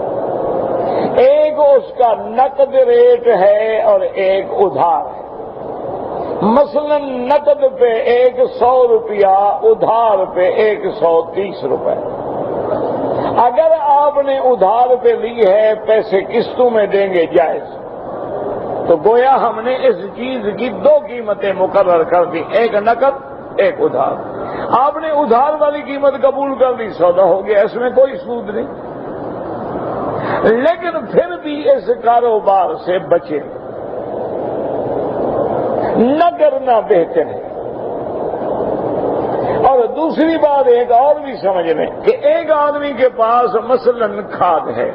Speaker 1: ایک اس کا نقد ریٹ ہے اور ایک ادھار ہے۔ مثلا نقد پہ 100 روپیہ، ادھار پہ 130 روپے۔ اگر آپ نے ادھار پہ لی ہے، پیسے قسطوں میں دیں گے جائز، تو گویا ہم نے اس چیز کی 2 قیمتیں مقرر کر دی، ایک نقد ایک ادھار۔ آپ نے ادھار والی قیمت قبول کر لی، سودا ہو گیا، اس میں کوئی سود نہیں، لیکن پھر بھی اس کاروبار سے بچے، نہ کرنا بہتر ہے۔ اور دوسری بات ایک اور بھی سمجھ لیں کہ ایک آدمی کے پاس مثلا کھاد ہے،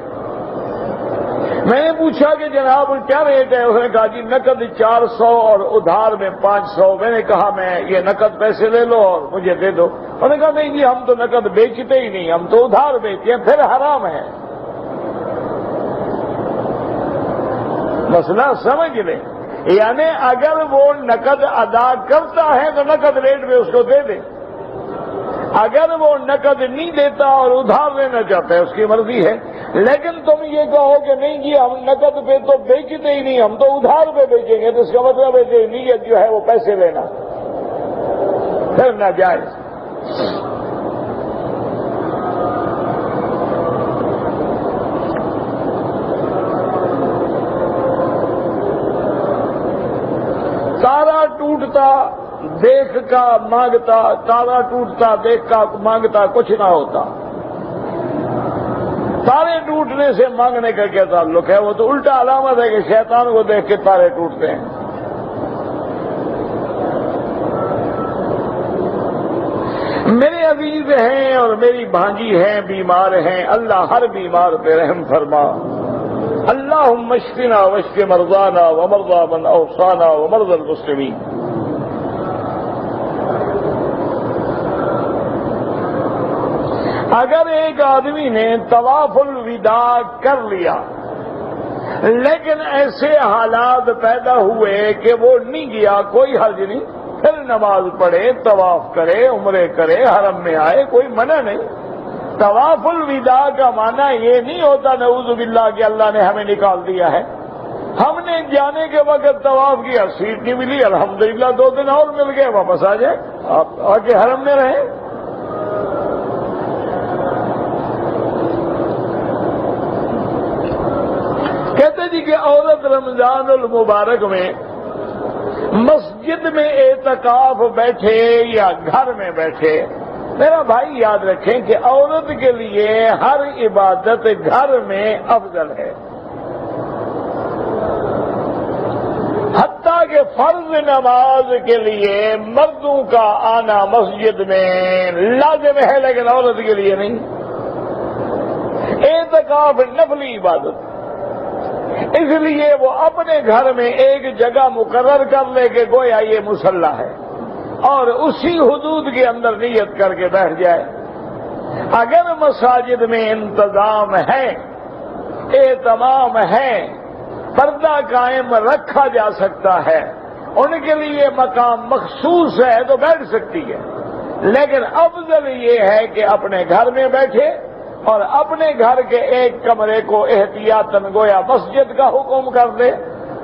Speaker 1: میں نے پوچھا کہ جناب کیا ریٹ ہے؟ اس نے کہا جی نقد 400 اور ادھار میں 500۔ میں نے کہا میں یہ نقد پیسے لے لو اور مجھے دے دو۔ انہوں نے کہا نہیں جی ہم تو نقد بیچتے ہی نہیں، ہم تو ادھار بیچتے ہیں، پھر حرام ہے۔ مسئلہ سمجھ لیں، یعنی اگر وہ نقد ادا کرتا ہے تو نقد ریٹ میں اس کو دے دے، اگر وہ نقد نہیں دیتا اور ادھار لینا چاہتا ہے اس کی مرضی ہے۔ لیکن تم یہ کہو کہ نہیں جی ہم نقد پہ تو بیچتے ہی نہیں، ہم تو ادھار پہ بیچیں گے، تو اس کا مطلب ہے کہ نیت جو ہے وہ پیسے لینا، پھر ناجائز۔ تارا ٹوٹتا دیکھ کا مانگتا، تارا ٹوٹتا دیکھ کا مانگتا کچھ نہ ہوتا۔ تارے ٹوٹنے سے مانگنے کا کیا تعلق ہے؟ وہ تو الٹا علامت ہے کہ شیطان کو دیکھ کے تارے ٹوٹتے ہیں۔ میرے عزیز ہیں اور میری بھانجی ہیں، بیمار ہیں، اللہ ہر بیمار پہ رحم فرما۔ اللہم اشفنا واشف مرضانا ومرضى من اوصانا ومرضى المسلمین۔ اگر ایک آدمی نے طواف الوداع کر لیا لیکن ایسے حالات پیدا ہوئے کہ وہ نہیں گیا، کوئی حرج نہیں، پھر نماز پڑھے، طواف کرے، عمرے کرے، حرم میں آئے، کوئی منع نہیں۔ طواف الوداع کا معنی یہ نہیں ہوتا نعوذ باللہ کہ اللہ نے ہمیں نکال دیا ہے۔ ہم نے جانے کے وقت طواف کیا، سیٹ نہیں ملی، الحمدللہ 2 دن اور مل گئے، واپس آ جائے، آپ آ کے حرم میں رہیں۔ کہتے جی کہ عورت رمضان المبارک میں مسجد میں اعتکاف بیٹھے یا گھر میں بیٹھے، میرا بھائی یاد رکھیں کہ عورت کے لیے ہر عبادت گھر میں افضل ہے، حتیٰ کہ فرض نماز کے لیے مردوں کا آنا مسجد میں لازم ہے لیکن عورت کے لیے نہیں۔ اعتکاف نفلی عبادت، اس لیے وہ اپنے گھر میں ایک جگہ مقرر کر لے کہ گویا یہ مصلی ہے اور اسی حدود کے اندر نیت کر کے بیٹھ جائے۔ اگر مساجد میں انتظام ہے، اہتمام ہے، پردہ قائم رکھا جا سکتا ہے، ان کے لیے مقام مخصوص ہے تو بیٹھ سکتی ہے، لیکن افضل یہ ہے کہ اپنے گھر میں بیٹھے اور اپنے گھر کے ایک کمرے کو احتیاطاً گویا مسجد کا حکم کر دے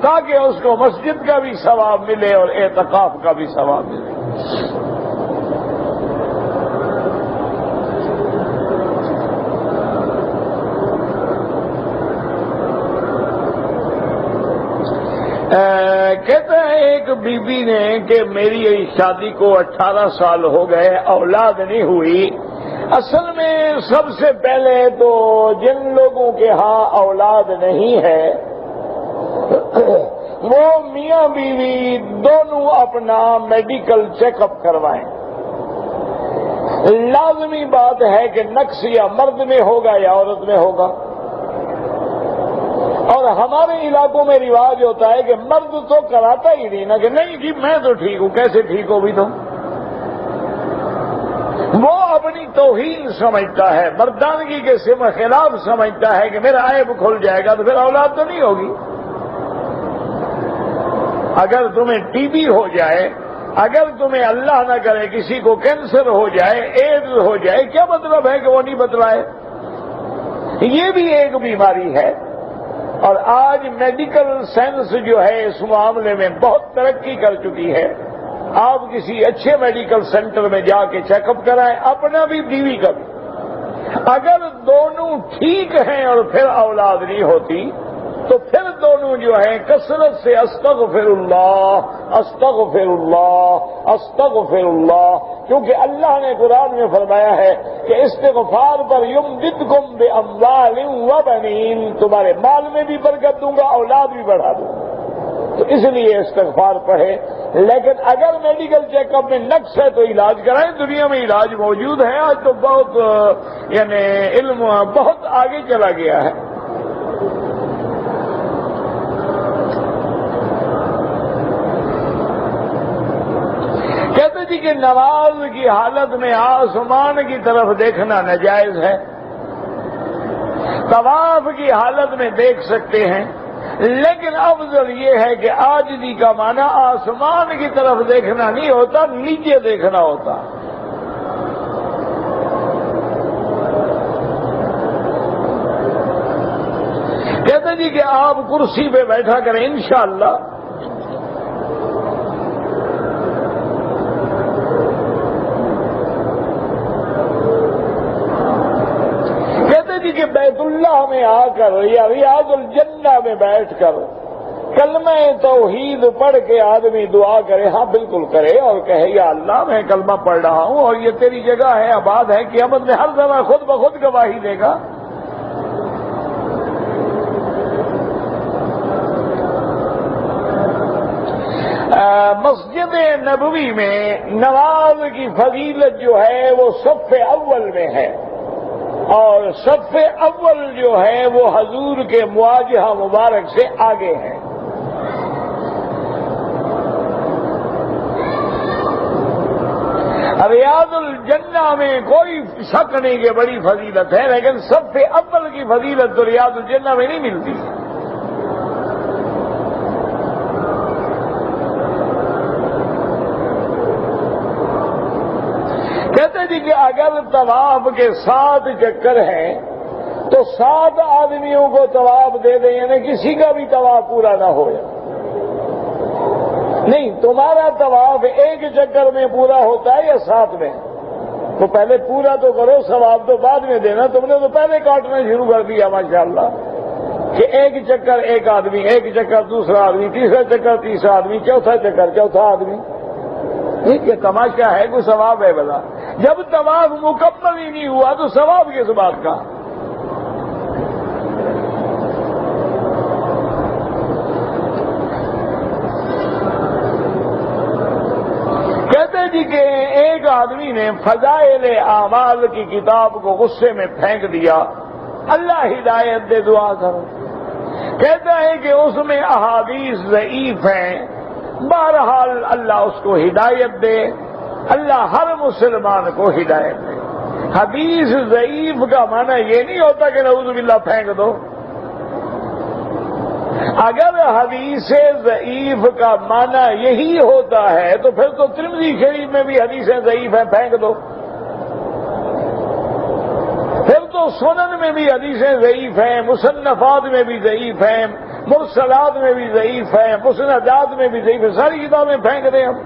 Speaker 1: تاکہ اس کو مسجد کا بھی ثواب ملے اور اعتکاف کا بھی ثواب ملے۔ کہتا ہے ایک بی بی نے کہ میری شادی کو 18 سال ہو گئے، اولاد نہیں ہوئی۔ اصل میں سب سے پہلے تو جن لوگوں کے ہاں اولاد نہیں ہے وہ میاں بیوی دونوں اپنا میڈیکل چیک اپ کروائیں۔ لازمی بات ہے کہ نقص یا مرد میں ہوگا یا عورت میں ہوگا، اور ہمارے علاقوں میں رواج ہوتا ہے کہ مرد تو کراتا ہی نہیں نا، کہ نہیں جی میں تو ٹھیک ہوں، کیسے ٹھیک ہو بھی تو؟ وہ اپنی توہین سمجھتا ہے، مردانگی کے خلاف سمجھتا ہے کہ میرا عیب کھل جائے گا تو پھر اولاد تو نہیں ہوگی۔ اگر تمہیں ٹی بی ہو جائے، اگر تمہیں اللہ نہ کرے کسی کو کینسر ہو جائے، ایڈز ہو جائے، کیا مطلب ہے کہ وہ نہیں بتلائے؟ یہ بھی ایک بیماری ہے۔ اور آج میڈیکل سائنس جو ہے اس معاملے میں بہت ترقی کر چکی ہے. آپ کسی اچھے میڈیکل سینٹر میں جا کے چیک اپ کرائیں، اپنا بھی بیوی کا بھی. اگر دونوں ٹھیک ہیں اور پھر اولاد نہیں ہوتی تو پھر دونوں جو ہیں کثرت سے استغفر اللہ استغفر اللہ استغفر اللہ، کیونکہ اللہ نے قرآن میں فرمایا ہے کہ استغفار پر یمددکم باموال وبنین، تمہارے مال میں بھی برکت دوں گا، اولاد بھی بڑھا دوں گا. تو اس لیے استغفار پڑھے. لیکن اگر میڈیکل چیک اپ میں نقص ہے تو علاج کرائیں. دنیا میں علاج موجود ہے. آج تو بہت یعنی علم بہت آگے چلا گیا ہے. کہتے جی کہ نماز کی حالت میں آسمان کی طرف دیکھنا ناجائز ہے. طواف کی حالت میں دیکھ سکتے ہیں، لیکن افضل یہ ہے کہ عاجزی کا معنی آسمان کی طرف دیکھنا نہیں ہوتا، نیچے دیکھنا ہوتا. کہتے جی کہ آپ کرسی پہ بیٹھا کریں انشاءاللہ. کہتے جی کہ بیت اللہ میں آ کر یا ریاض الجنہ میں بیٹھ کر کلمہ توحید پڑھ کے آدمی دعا کرے. ہاں بالکل کرے اور کہے یا اللہ میں کلمہ پڑھ رہا ہوں اور یہ تیری جگہ ہے، آباد ہے، قیامت میں ہر ذرا خود بخود گواہی دے گا. مسجد نبوی میں نماز کی فضیلت جو ہے وہ صف اول میں ہے، اور صف اول جو ہے وہ حضور کے مواجہہ مبارک سے آگے ہے. ریاض الجنہ میں کوئی شک نہیں کہ بڑی فضیلت ہے، لیکن صف اول کی فضیلت تو ریاض الجنہ میں نہیں ملتی. کہتے جی کہ اگر طواف کے 7 چکر ہیں تو 7 آدمیوں کو طواف دے دیں، یعنی کسی کا بھی طواف پورا نہ ہو. نہیں، تمہارا طواف 1 چکر میں پورا ہوتا ہے یا 7 میں؟ تو پہلے پورا تو کرو، ثواب تو بعد میں دینا. تم نے تو پہلے کاٹنا شروع کر دیا ماشاءاللہ کہ 1 چکر 1 آدمی، 1 چکر دوسرا آدمی، تیسرا چکر تیسرا آدمی، چوتھا چکر چوتھا آدمی. یہ تماشا ہے، کوئی ثواب ہے بلا؟ جب طواف مکمل ہی نہیں ہوا تو ثواب کس بات کا؟ کہتے جی کہ ایک آدمی نے فضائل اعمال کی کتاب کو غصے میں پھینک دیا. اللہ ہدایت دے، دعا کرو. کہتا ہے کہ اس میں احادیث ضعیف ہیں. بہرحال اللہ اس کو ہدایت دے، اللہ ہر مسلمان کو ہدایت دے. حدیث ضعیف کا معنی یہ نہیں ہوتا کہ نعوذ باللہ پھینک دو. اگر حدیث ضعیف کا معنی یہی ہوتا ہے تو پھر تو ترمذی شریف میں بھی حدیثیں ضعیف ہیں، پھینک دو. پھر تو سنن میں بھی حدیثیں ضعیف ہیں، مصنفات میں بھی ضعیف ہیں، مرسلات میں بھی ضعیف ہیں، مسندات میں بھی ضعیف ہیں. ساری کتابیں پھینک دیں ہم.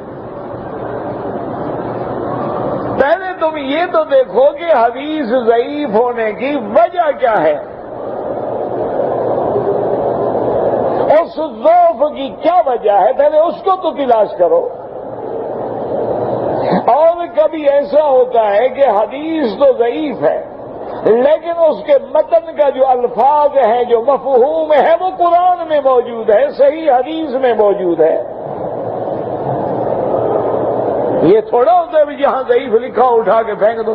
Speaker 1: پہلے تم یہ تو دیکھو کہ حدیث ضعیف ہونے کی وجہ کیا ہے، اس ضعف کی کیا وجہ ہے، پہلے اس کو تو تلاش کرو. اور کبھی ایسا ہوتا ہے کہ حدیث تو ضعیف ہے لیکن اس کے متن کا جو الفاظ ہیں، جو مفہوم ہے، وہ قرآن میں موجود ہے، صحیح حدیث میں موجود ہے. یہ تھوڑا ہوتا ہے بھی جہاں ضعیف لکھا اٹھا کے پھینک دو.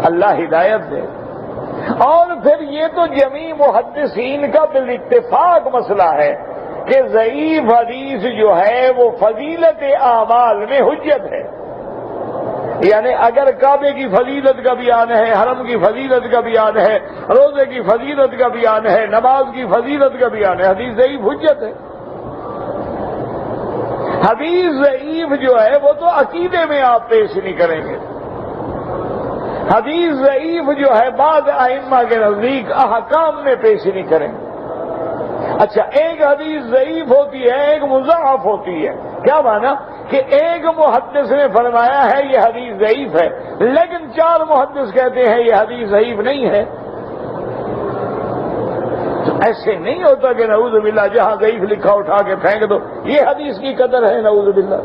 Speaker 1: اللہ ہدایت دے. اور پھر یہ تو جمیع محدثین کا بالاتفاق مسئلہ ہے کہ ضعیف حدیث جو ہے وہ فضیلت اعمال میں حجت ہے. یعنی اگر کعبے کی فضیلت کا بیان ہے، حرم کی فضیلت کا بیان ہے، روزے کی فضیلت کا بیان ہے، نماز کی فضیلت کا بیان ہے، حدیث ضعیف حجت ہے. حدیث ضعیف جو ہے وہ تو عقیدے میں آپ پیش نہیں کریں گے. حدیث ضعیف جو ہے بعض ائمہ کے نزدیک احکام میں پیش نہیں کریں. اچھا، ایک حدیث ضعیف ہوتی ہے، ایک مضاعف ہوتی ہے. کیا مانا کہ ایک محدث نے فرمایا ہے یہ حدیث ضعیف ہے، لیکن 4 محدث کہتے ہیں یہ حدیث ضعیف نہیں ہے. تو ایسے نہیں ہوتا کہ نعوذ باللہ جہاں ضعیف لکھا اٹھا کے پھینک دو، یہ حدیث کی قدر ہے نعوذ باللہ.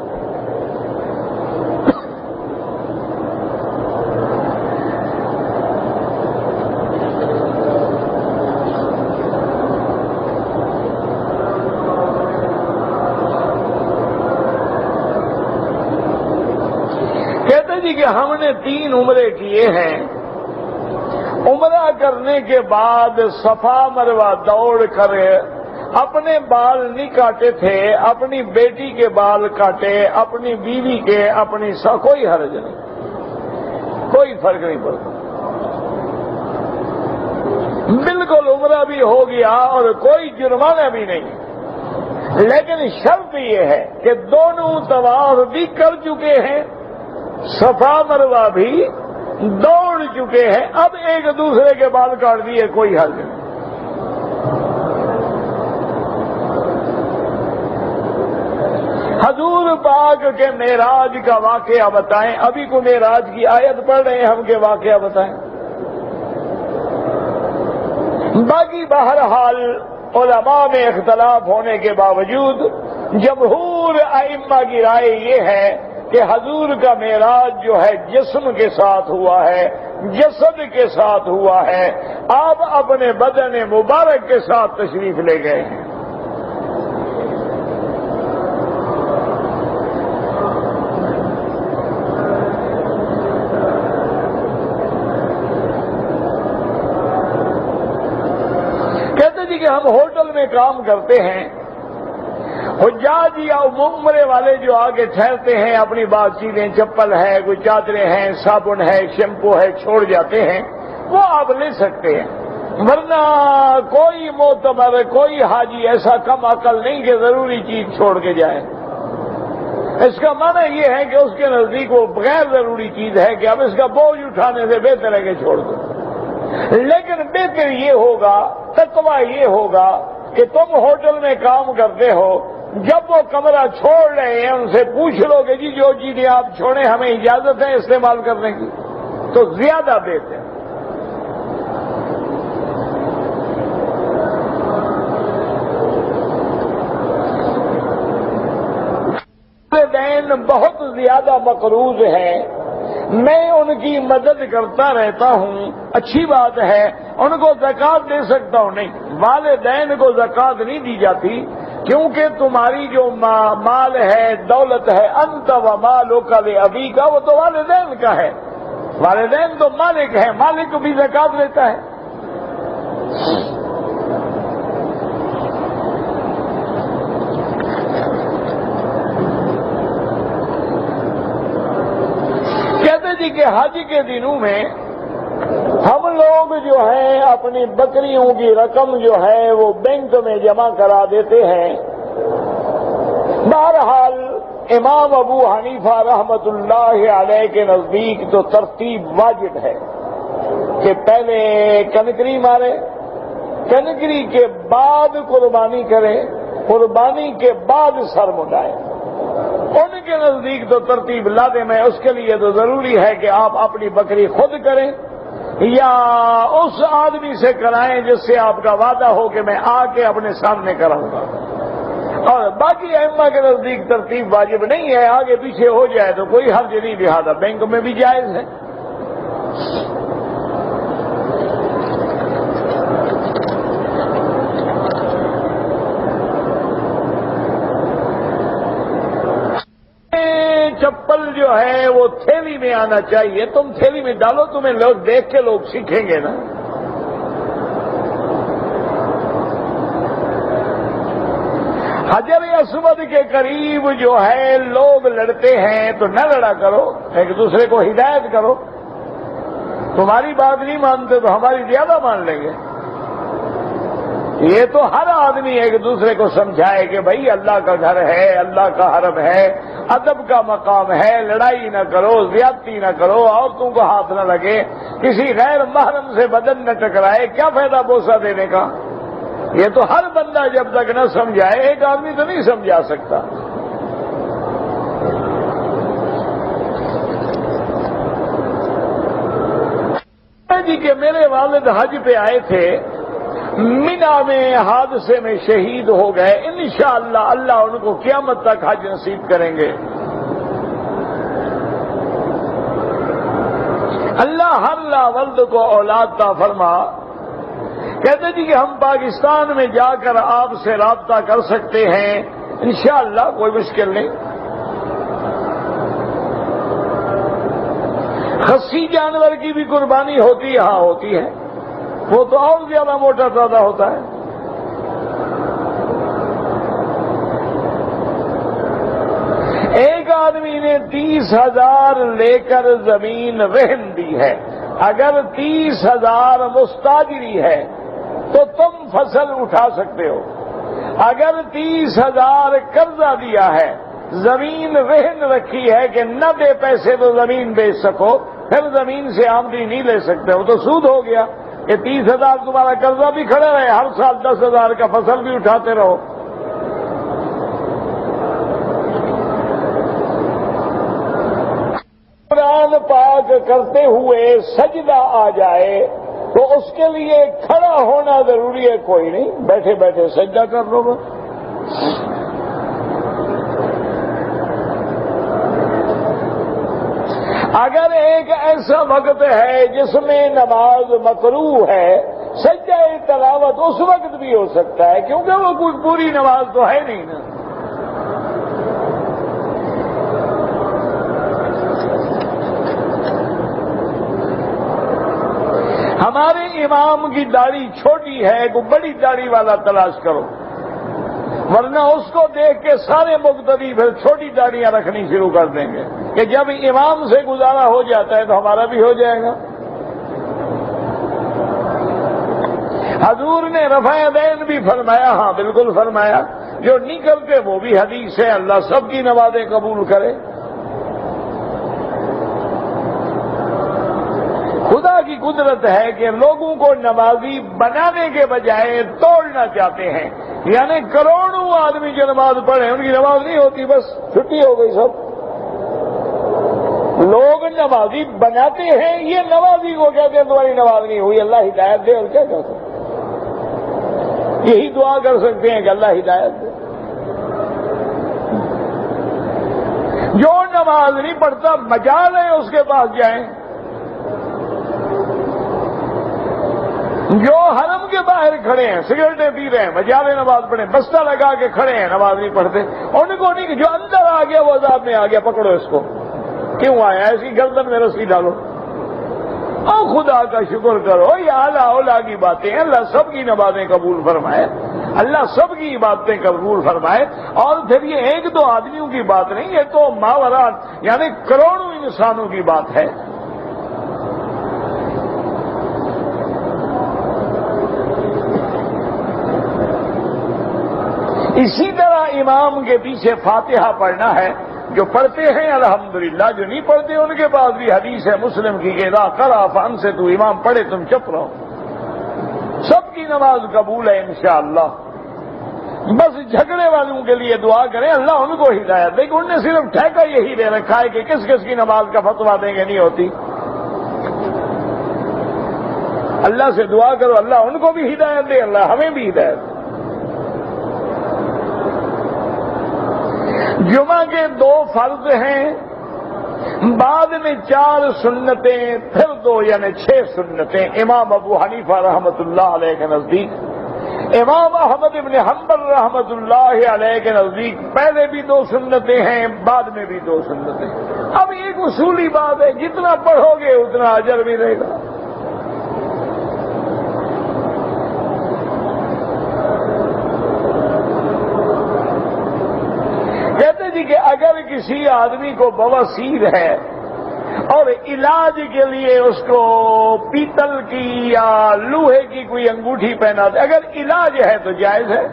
Speaker 1: کہ ہم نے 3 عمرے کیے ہیں، عمرہ کرنے کے بعد صفا مروہ دوڑ کر اپنے بال نہیں کاٹے تھے، اپنی بیٹی کے بال کاٹے، اپنی بیوی کے، اپنی کوئی حرج نہیں، کوئی فرق نہیں پڑتا، بالکل عمرہ بھی ہو گیا اور کوئی جرمانہ بھی نہیں. لیکن شرط یہ ہے کہ دونوں طواف بھی کر چکے ہیں، صفا مروہ بھی دوڑ چکے ہیں، اب ایک دوسرے کے بال کاٹ دیے، کوئی حل نہیں. حضور پاک کے معراج کا واقعہ بتائیں. ابھی کو معراج کی آیت پڑھ رہے ہیں ہم، کے واقعہ بتائیں. باقی بہرحال علماء میں اختلاف ہونے کے باوجود جمہور ائمہ کی رائے یہ ہے کہ حضور کا معراج جو ہے جسم کے ساتھ ہوا ہے، جسد کے ساتھ ہوا ہے. آپ اپنے بدن مبارک کے ساتھ تشریف لے گئے ہیں. کہتے جی کہ ہم ہوٹل میں کام کرتے ہیں، حجاج یا عمرے والے جو آگے ٹھہرتے ہیں، اپنی بات چیزیں، چپل ہے، کوئی چادریں ہیں، صابن ہے، شیمپو ہے، چھوڑ جاتے ہیں، وہ آپ لے سکتے ہیں. ورنہ کوئی معتبر، کوئی حاجی ایسا کم عقل نہیں کہ ضروری چیز چھوڑ کے جائے. اس کا معنی یہ ہے کہ اس کے نزدیک وہ غیر ضروری چیز ہے کہ اب اس کا بوجھ اٹھانے سے بہتر ہے کہ چھوڑ دو. لیکن بہتر یہ ہوگا، تقویٰ یہ ہوگا کہ تم ہوٹل میں کام کرتے ہو، جب وہ کمرہ چھوڑ رہے ہیں ان سے پوچھ لو کہ جی جو چیزیں آپ چھوڑیں ہمیں اجازت ہے استعمال کرنے کی، تو زیادہ بہتر. والدین بہت زیادہ مقروض ہیں، میں ان کی مدد کرتا رہتا ہوں، اچھی بات ہے، ان کو زکوٰۃ دے سکتا ہوں. نہیں، والدین کو زکوٰۃ نہیں دی جاتی، کیونکہ تمہاری جو مال ہے، دولت ہے، انت و مالک لابیک، وہ تو والدین کا ہے. والدین تو مالک ہیں، مالک بھی زکوٰۃ لیتا ہے. کہتے جی کہ حج کے دنوں میں ہم لوگ جو ہیں اپنی بکریوں کی رقم جو ہے وہ بینک میں جمع کرا دیتے ہیں. بہرحال امام ابو حنیفہ رحمت اللہ علیہ کے نزدیک تو ترتیب واجب ہے کہ پہلے کنکری مارے، کنکری کے بعد قربانی کرے، قربانی کے بعد سر مڈائے. ان کے نزدیک تو ترتیب لازم ہے. اس کے لیے تو ضروری ہے کہ آپ اپنی بکری خود کریں یا اس آدمی سے کرائیں جس سے آپ کا وعدہ ہو کہ میں آ کے اپنے سامنے کراؤں گا. اور باقی ائمہ کے نزدیک ترتیب واجب نہیں ہے، آگے پیچھے ہو جائے تو کوئی حرج نہیں، لہذا بینک میں بھی جائز ہے. چپل جو ہے وہ تھیلی میں آنا چاہیے. تم تھیلی میں ڈالو، تمہیں لوگ دیکھ کے لوگ سیکھیں گے نا. حجر اسود کے قریب جو ہے لوگ لڑتے ہیں تو نہ لڑا کرو، ایک دوسرے کو ہدایت کرو. تمہاری بات نہیں مانتے تو ہماری زیادہ مان لیں گے. یہ تو ہر آدمی ایک دوسرے کو سمجھائے کہ بھائی اللہ کا گھر ہے، اللہ کا حرم ہے، ادب کا مقام ہے، لڑائی نہ کرو، زیادتی نہ کرو، عورتوں کو ہاتھ نہ لگے، کسی غیر محرم سے بدن نہ ٹکرائے، کیا فائدہ بوسہ دینے کا؟ یہ تو ہر بندہ جب تک نہ سمجھائے، ایک آدمی تو نہیں سمجھا سکتا۔ جی کہ میرے والد حج پہ آئے تھے، مینا میں حادثے میں شہید ہو گئے، انشاءاللہ اللہ ان کو قیامت تک حج نصیب کریں گے۔ اللہ ہر لاولد کو اولاد عطا فرما۔ کہتے جی کہ ہم پاکستان میں جا کر آپ سے رابطہ کر سکتے ہیں؟ انشاءاللہ کوئی مشکل نہیں۔ خصی جانور کی بھی قربانی ہوتی ہے؟ ہاں ہوتی ہے، وہ تو اور زیادہ موٹا تازہ ہوتا ہے۔ ایک آدمی نے 30,000 لے کر زمین رہن دی ہے، اگر 30,000 مستاجری ہے تو تم فصل اٹھا سکتے ہو، اگر 30,000 قرضہ دیا ہے، زمین رہن رکھی ہے کہ نہ دے پیسے تو زمین بیچ سکو، پھر زمین سے آمدنی نہیں لے سکتے، وہ تو سود ہو گیا۔ کہ 30,000 تمہارا قرضہ بھی کھڑا رہے، ہر سال 10,000 کا فصل بھی اٹھاتے رہو۔ قرآن پاک کرتے ہوئے سجدہ آ جائے تو اس کے لیے کھڑا ہونا ضروری ہے؟ کوئی نہیں، بیٹھے بیٹھے سجدہ کر لو گا۔ اگر ایک ایسا وقت ہے جس میں نماز مکروہ ہے، سجدہ تلاوت اس وقت بھی ہو سکتا ہے، کیونکہ وہ کوئی پوری نماز تو ہے نہیں نا۔ ہمارے امام کی داڑھی چھوٹی ہے، کوئی بڑی داڑھی والا تلاش کرو، ورنہ اس کو دیکھ کے سارے مقتدی پھر چھوٹی داڑیاں رکھنی شروع کر دیں گے کہ جب امام سے گزارا ہو جاتا ہے تو ہمارا بھی ہو جائے گا۔ حضور نے رفع یدین بھی فرمایا، ہاں بالکل فرمایا، جو نہیں کرتے وہ بھی حدیث ہے، اللہ سب کی نمازیں قبول کرے۔ خدا کی قدرت ہے کہ لوگوں کو نمازی بنانے کے بجائے توڑنا چاہتے ہیں، یعنی کروڑوں آدمی جو نماز پڑھیں ان کی نماز نہیں ہوتی، بس چھٹی ہو گئی سب۔ لوگ نمازی بناتے ہیں، یہ نمازی کو کہتے ہیں تمہاری نماز نہیں ہوئی، اللہ ہدایت دے، اور کیا کہتے ہیں؟ یہی دعا کر سکتے ہیں کہ اللہ ہدایت دے۔ جو نماز نہیں پڑھتا مجال ہے اس کے پاس جائیں، جو حرم کے باہر کھڑے ہیں سگریٹیں پی رہے ہیں مجال نماز پڑھیں، بستہ لگا کے کھڑے ہیں نماز نہیں پڑھتے، ان کو نہیں، جو اندر آ گیا وہ عذاب میں آ گیا، پکڑو اس کو، کیوں آیا؟ اس کی گردن میں رسی ڈالو اور خدا کا شکر کرو۔ یہ اعلیٰ اولیٰ کی باتیں ہیں، اللہ سب کی نمازیں قبول فرمائے، اللہ سب کی عبادتیں قبول فرمائے۔ اور پھر یہ ایک دو آدمیوں کی بات نہیں، یہ تو ماورا یعنی کروڑوں انسانوں کی بات ہے۔ اسی طرح امام کے پیچھے فاتحہ پڑھنا ہے، جو پڑھتے ہیں الحمدللہ، جو نہیں پڑھتے ان کے پاس بھی حدیث ہے مسلم کی کہ اذا قرأ فانصتوا، امام پڑھے تم چپ رہو۔ سب کی نماز قبول ہے انشاءاللہ۔ بس جھگڑے والوں کے لیے دعا کریں اللہ ان کو ہدایت دے، کہ انہوں نے صرف ٹھیکہ یہی دے رکھا ہے کہ کس کس کی نماز کا فتویٰ دیں گے، نہیں ہوتی۔ اللہ سے دعا کرو اللہ ان کو بھی ہدایت دے، اللہ ہمیں بھی ہدایت دے۔ جمعہ کے 2 فرض ہیں، بعد میں 4 سنتیں، پھر 2 یعنی 6 سنتیں امام ابو حنیفہ رحمت اللہ علیہ کے نزدیک۔ امام احمد ابن حنبل رحمت اللہ علیہ کے نزدیک پہلے بھی 2 سنتیں ہیں، بعد میں بھی 2 سنتیں۔ اب ایک اصولی بات ہے، جتنا پڑھو گے اتنا اجر بھی رہے گا۔ کہتے جی کہ اگر کسی آدمی کو بواسیر ہے اور علاج کے لیے اس کو پیتل کی یا لوہے کی کوئی انگوٹھی پہنا دے، اگر علاج ہے تو جائز ہے۔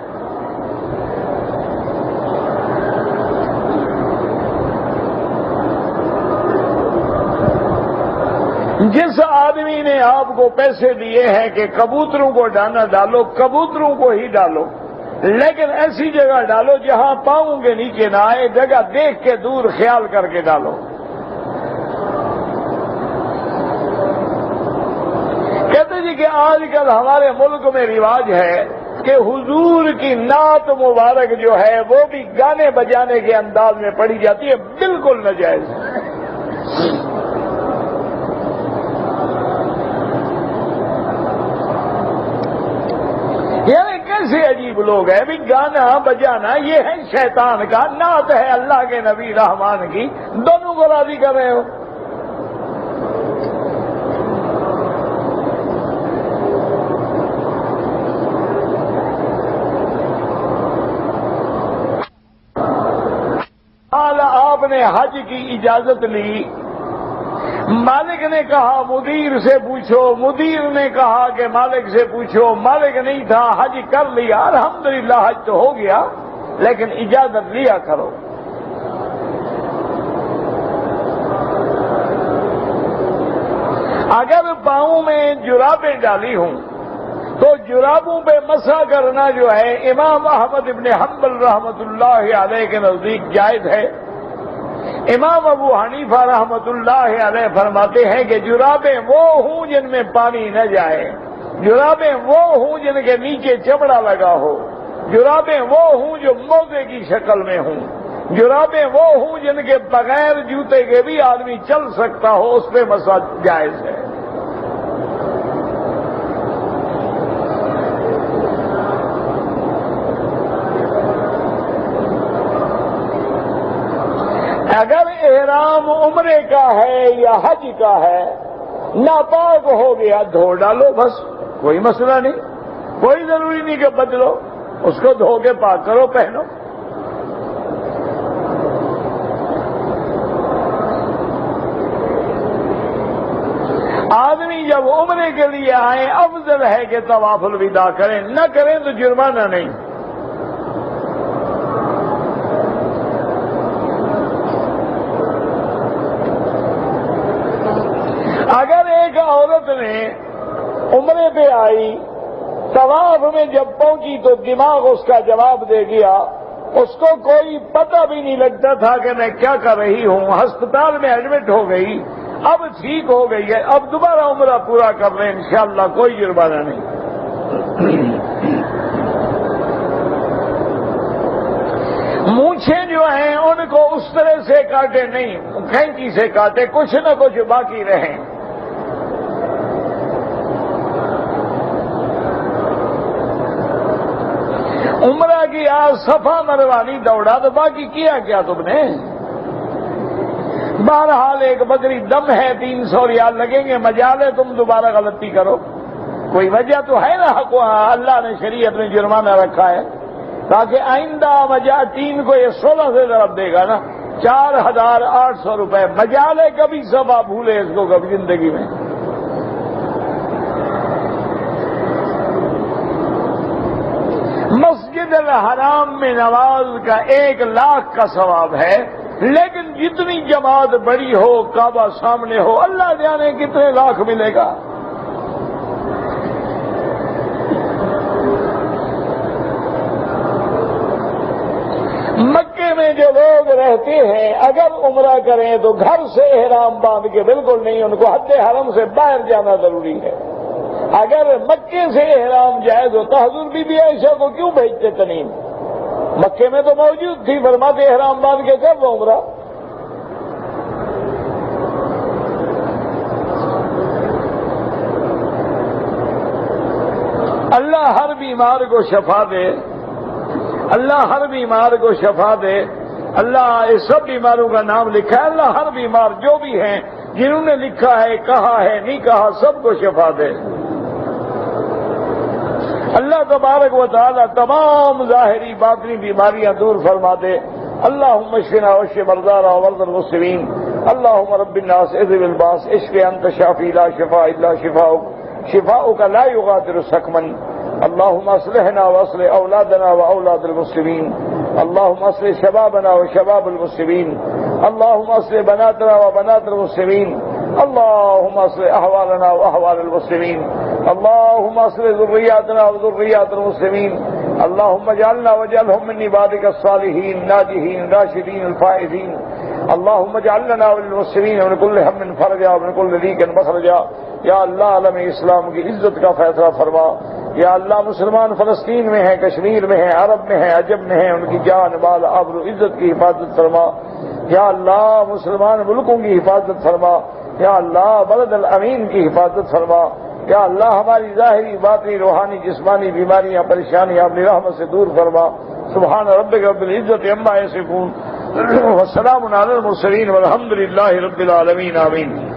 Speaker 1: جس آدمی نے آپ کو پیسے دیے ہیں کہ کبوتروں کو دانا ڈالو، کبوتروں کو ہی ڈالو، لیکن ایسی جگہ ڈالو جہاں پاؤں کے نیچے نہ آئے، جگہ دیکھ کے دور خیال کر کے ڈالو۔ کہتے جی کہ آج کل ہمارے ملک میں رواج ہے کہ حضور کی نعت مبارک جو ہے وہ بھی گانے بجانے کے انداز میں پڑھی جاتی ہے، بالکل ناجائز ہے۔ یعنی کیسے عجیب لوگ ہیں بھی، گانا بجانا یہ ہے شیطان کا، نعت ہے اللہ کے نبی رحمان کی، دونوں کو راضی کر رہے ہو۔ آپ نے حج کی اجازت لی، مالک نے کہا مدیر سے پوچھو، مدیر نے کہا کہ مالک سے پوچھو، مالک نہیں تھا، حج کر لیا، الحمدللہ حج تو ہو گیا، لیکن اجازت لیا کرو۔ اگر پاؤں میں جرابیں ڈالی ہوں تو جرابوں پہ مسح کرنا جو ہے امام احمد ابن حنبل رحمۃ اللہ علیہ کے نزدیک جائز ہے۔ امام ابو حنیفہ رحمۃ اللہ علیہ فرماتے ہیں کہ جرابیں وہ ہوں جن میں پانی نہ جائے، جرابیں وہ ہوں جن کے نیچے چمڑا لگا ہو، جرابیں وہ ہوں جو موزے کی شکل میں ہوں، جرابیں وہ ہوں جن کے بغیر جوتے کے بھی آدمی چل سکتا ہو، اس پہ مسح جائز ہے۔ اگر احرام عمرے کا ہے یا حج کا ہے، ناپاک ہو گیا، دھو ڈالو، بس کوئی مسئلہ نہیں، کوئی ضروری نہیں کہ بدلو، اس کو دھو کے پاک کرو، پہنو۔ آدمی جب عمرے کے لیے آئیں افضل ہے کہ طواف الوداع کریں، نہ کریں تو جرمانہ نہیں۔ اگر ایک عورت نے عمرے پہ آئی، طواف میں جب پہنچی تو دماغ اس کا جواب دے گیا، اس کو کوئی پتہ بھی نہیں لگتا تھا کہ میں کیا کر رہی ہوں، ہسپتال میں ایڈمٹ ہو گئی، اب ٹھیک ہو گئی ہے، اب دوبارہ عمرہ پورا کر لیں انشاءاللہ، کوئی جرمانہ نہیں۔ مونچھیں جو ہیں ان کو اس طرح سے کاٹے نہیں، کھینچی سے کاٹے، کچھ نہ کچھ باقی رہیں۔ عمرہ کی آج صفا مروانی دوڑا تو باقی کیا کیا تم نے؟ بہرحال ایک بکری دم ہے، 300 ریال لگیں گے، مجال ہے تم دوبارہ غلطی کرو، کوئی وجہ تو ہے نا، اللہ نے شریعت میں جرمانہ رکھا ہے تاکہ آئندہ مجال 3 کو یہ 16 سے ضرب دے گا نا، 4800 روپے، مجال ہے کبھی صفا بھولے اس کو کبھی زندگی میں۔ مسجد الحرام میں نماز کا 1,00,000 کا ثواب ہے، لیکن جتنی جماعت بڑی ہو، کعبہ سامنے ہو، اللہ جانے کتنے لاکھ ملے گا۔ مکے میں جو لوگ رہتے ہیں اگر عمرہ کریں تو گھر سے احرام باندھ کے بالکل نہیں، ان کو حد حرم سے باہر جانا ضروری ہے۔ اگر مکے سے احرام جائز ہوتا حضور بی بی عائشہ کو کیوں بھیجتے تنیم؟ مکے میں تو موجود تھی، فرماتے احرام باندھ کے کر لو عمرہ۔ اللہ ہر بیمار کو شفا دے، اللہ ہر بیمار کو شفا دے، اللہ اس سب بیماروں کا نام لکھا ہے، اللہ ہر بیمار جو بھی ہیں جنہوں نے لکھا ہے، کہا ہے، نہیں کہا، سب کو شفا دے۔ اللہ تبارک و تعالی تمام ظاہری باطنی بیماریاں دور فرما دے۔ اللہم اشفنا واشف مرضانا ومرضى المسلمین اللهم رب الناس اذهب الباس اشف انت شافي لا شفاء الا شفاؤك شفاؤك لا يغادر سقما اللهم اصلحنا واصلح اولادنا واولاد المسلمين اللهم اصلح شبابنا وشباب المسلمين اللهم اصلح بناتنا وبنات المسلمين اللهم اصلح احوالنا واحوال المسلمين اللهم اصلح ذرياتنا وذريات المسلمين اللهم اجعلنا واجعلهم من عبادك الصالحين الناجحين الراشدين الفائزين اللهم اجعل لنا وللمسلمين من كل هم فرجا ومن كل ضيق مخرجا یا اللہ عالم اسلام کی عزت کا فیصلہ فرما یا اللہ مسلمان فلسطین میں ہیں کشمیر میں ہیں عرب میں ہیں عجب میں ہیں ان کی جان مال آبرو عزت کی حفاظت فرما یا اللہ مسلمان ملکوں کی حفاظت فرما یا اللہ بلد الامین کی حفاظت فرما یا اللہ ہماری ظاہری باطنی روحانی جسمانی بیماریاں پریشانیاں اپنی رحمت سے دور فرما سبحان ربک رب العزت عما یصفون والسلام علی المرسلین والحمد للہ رب العالمین آمین.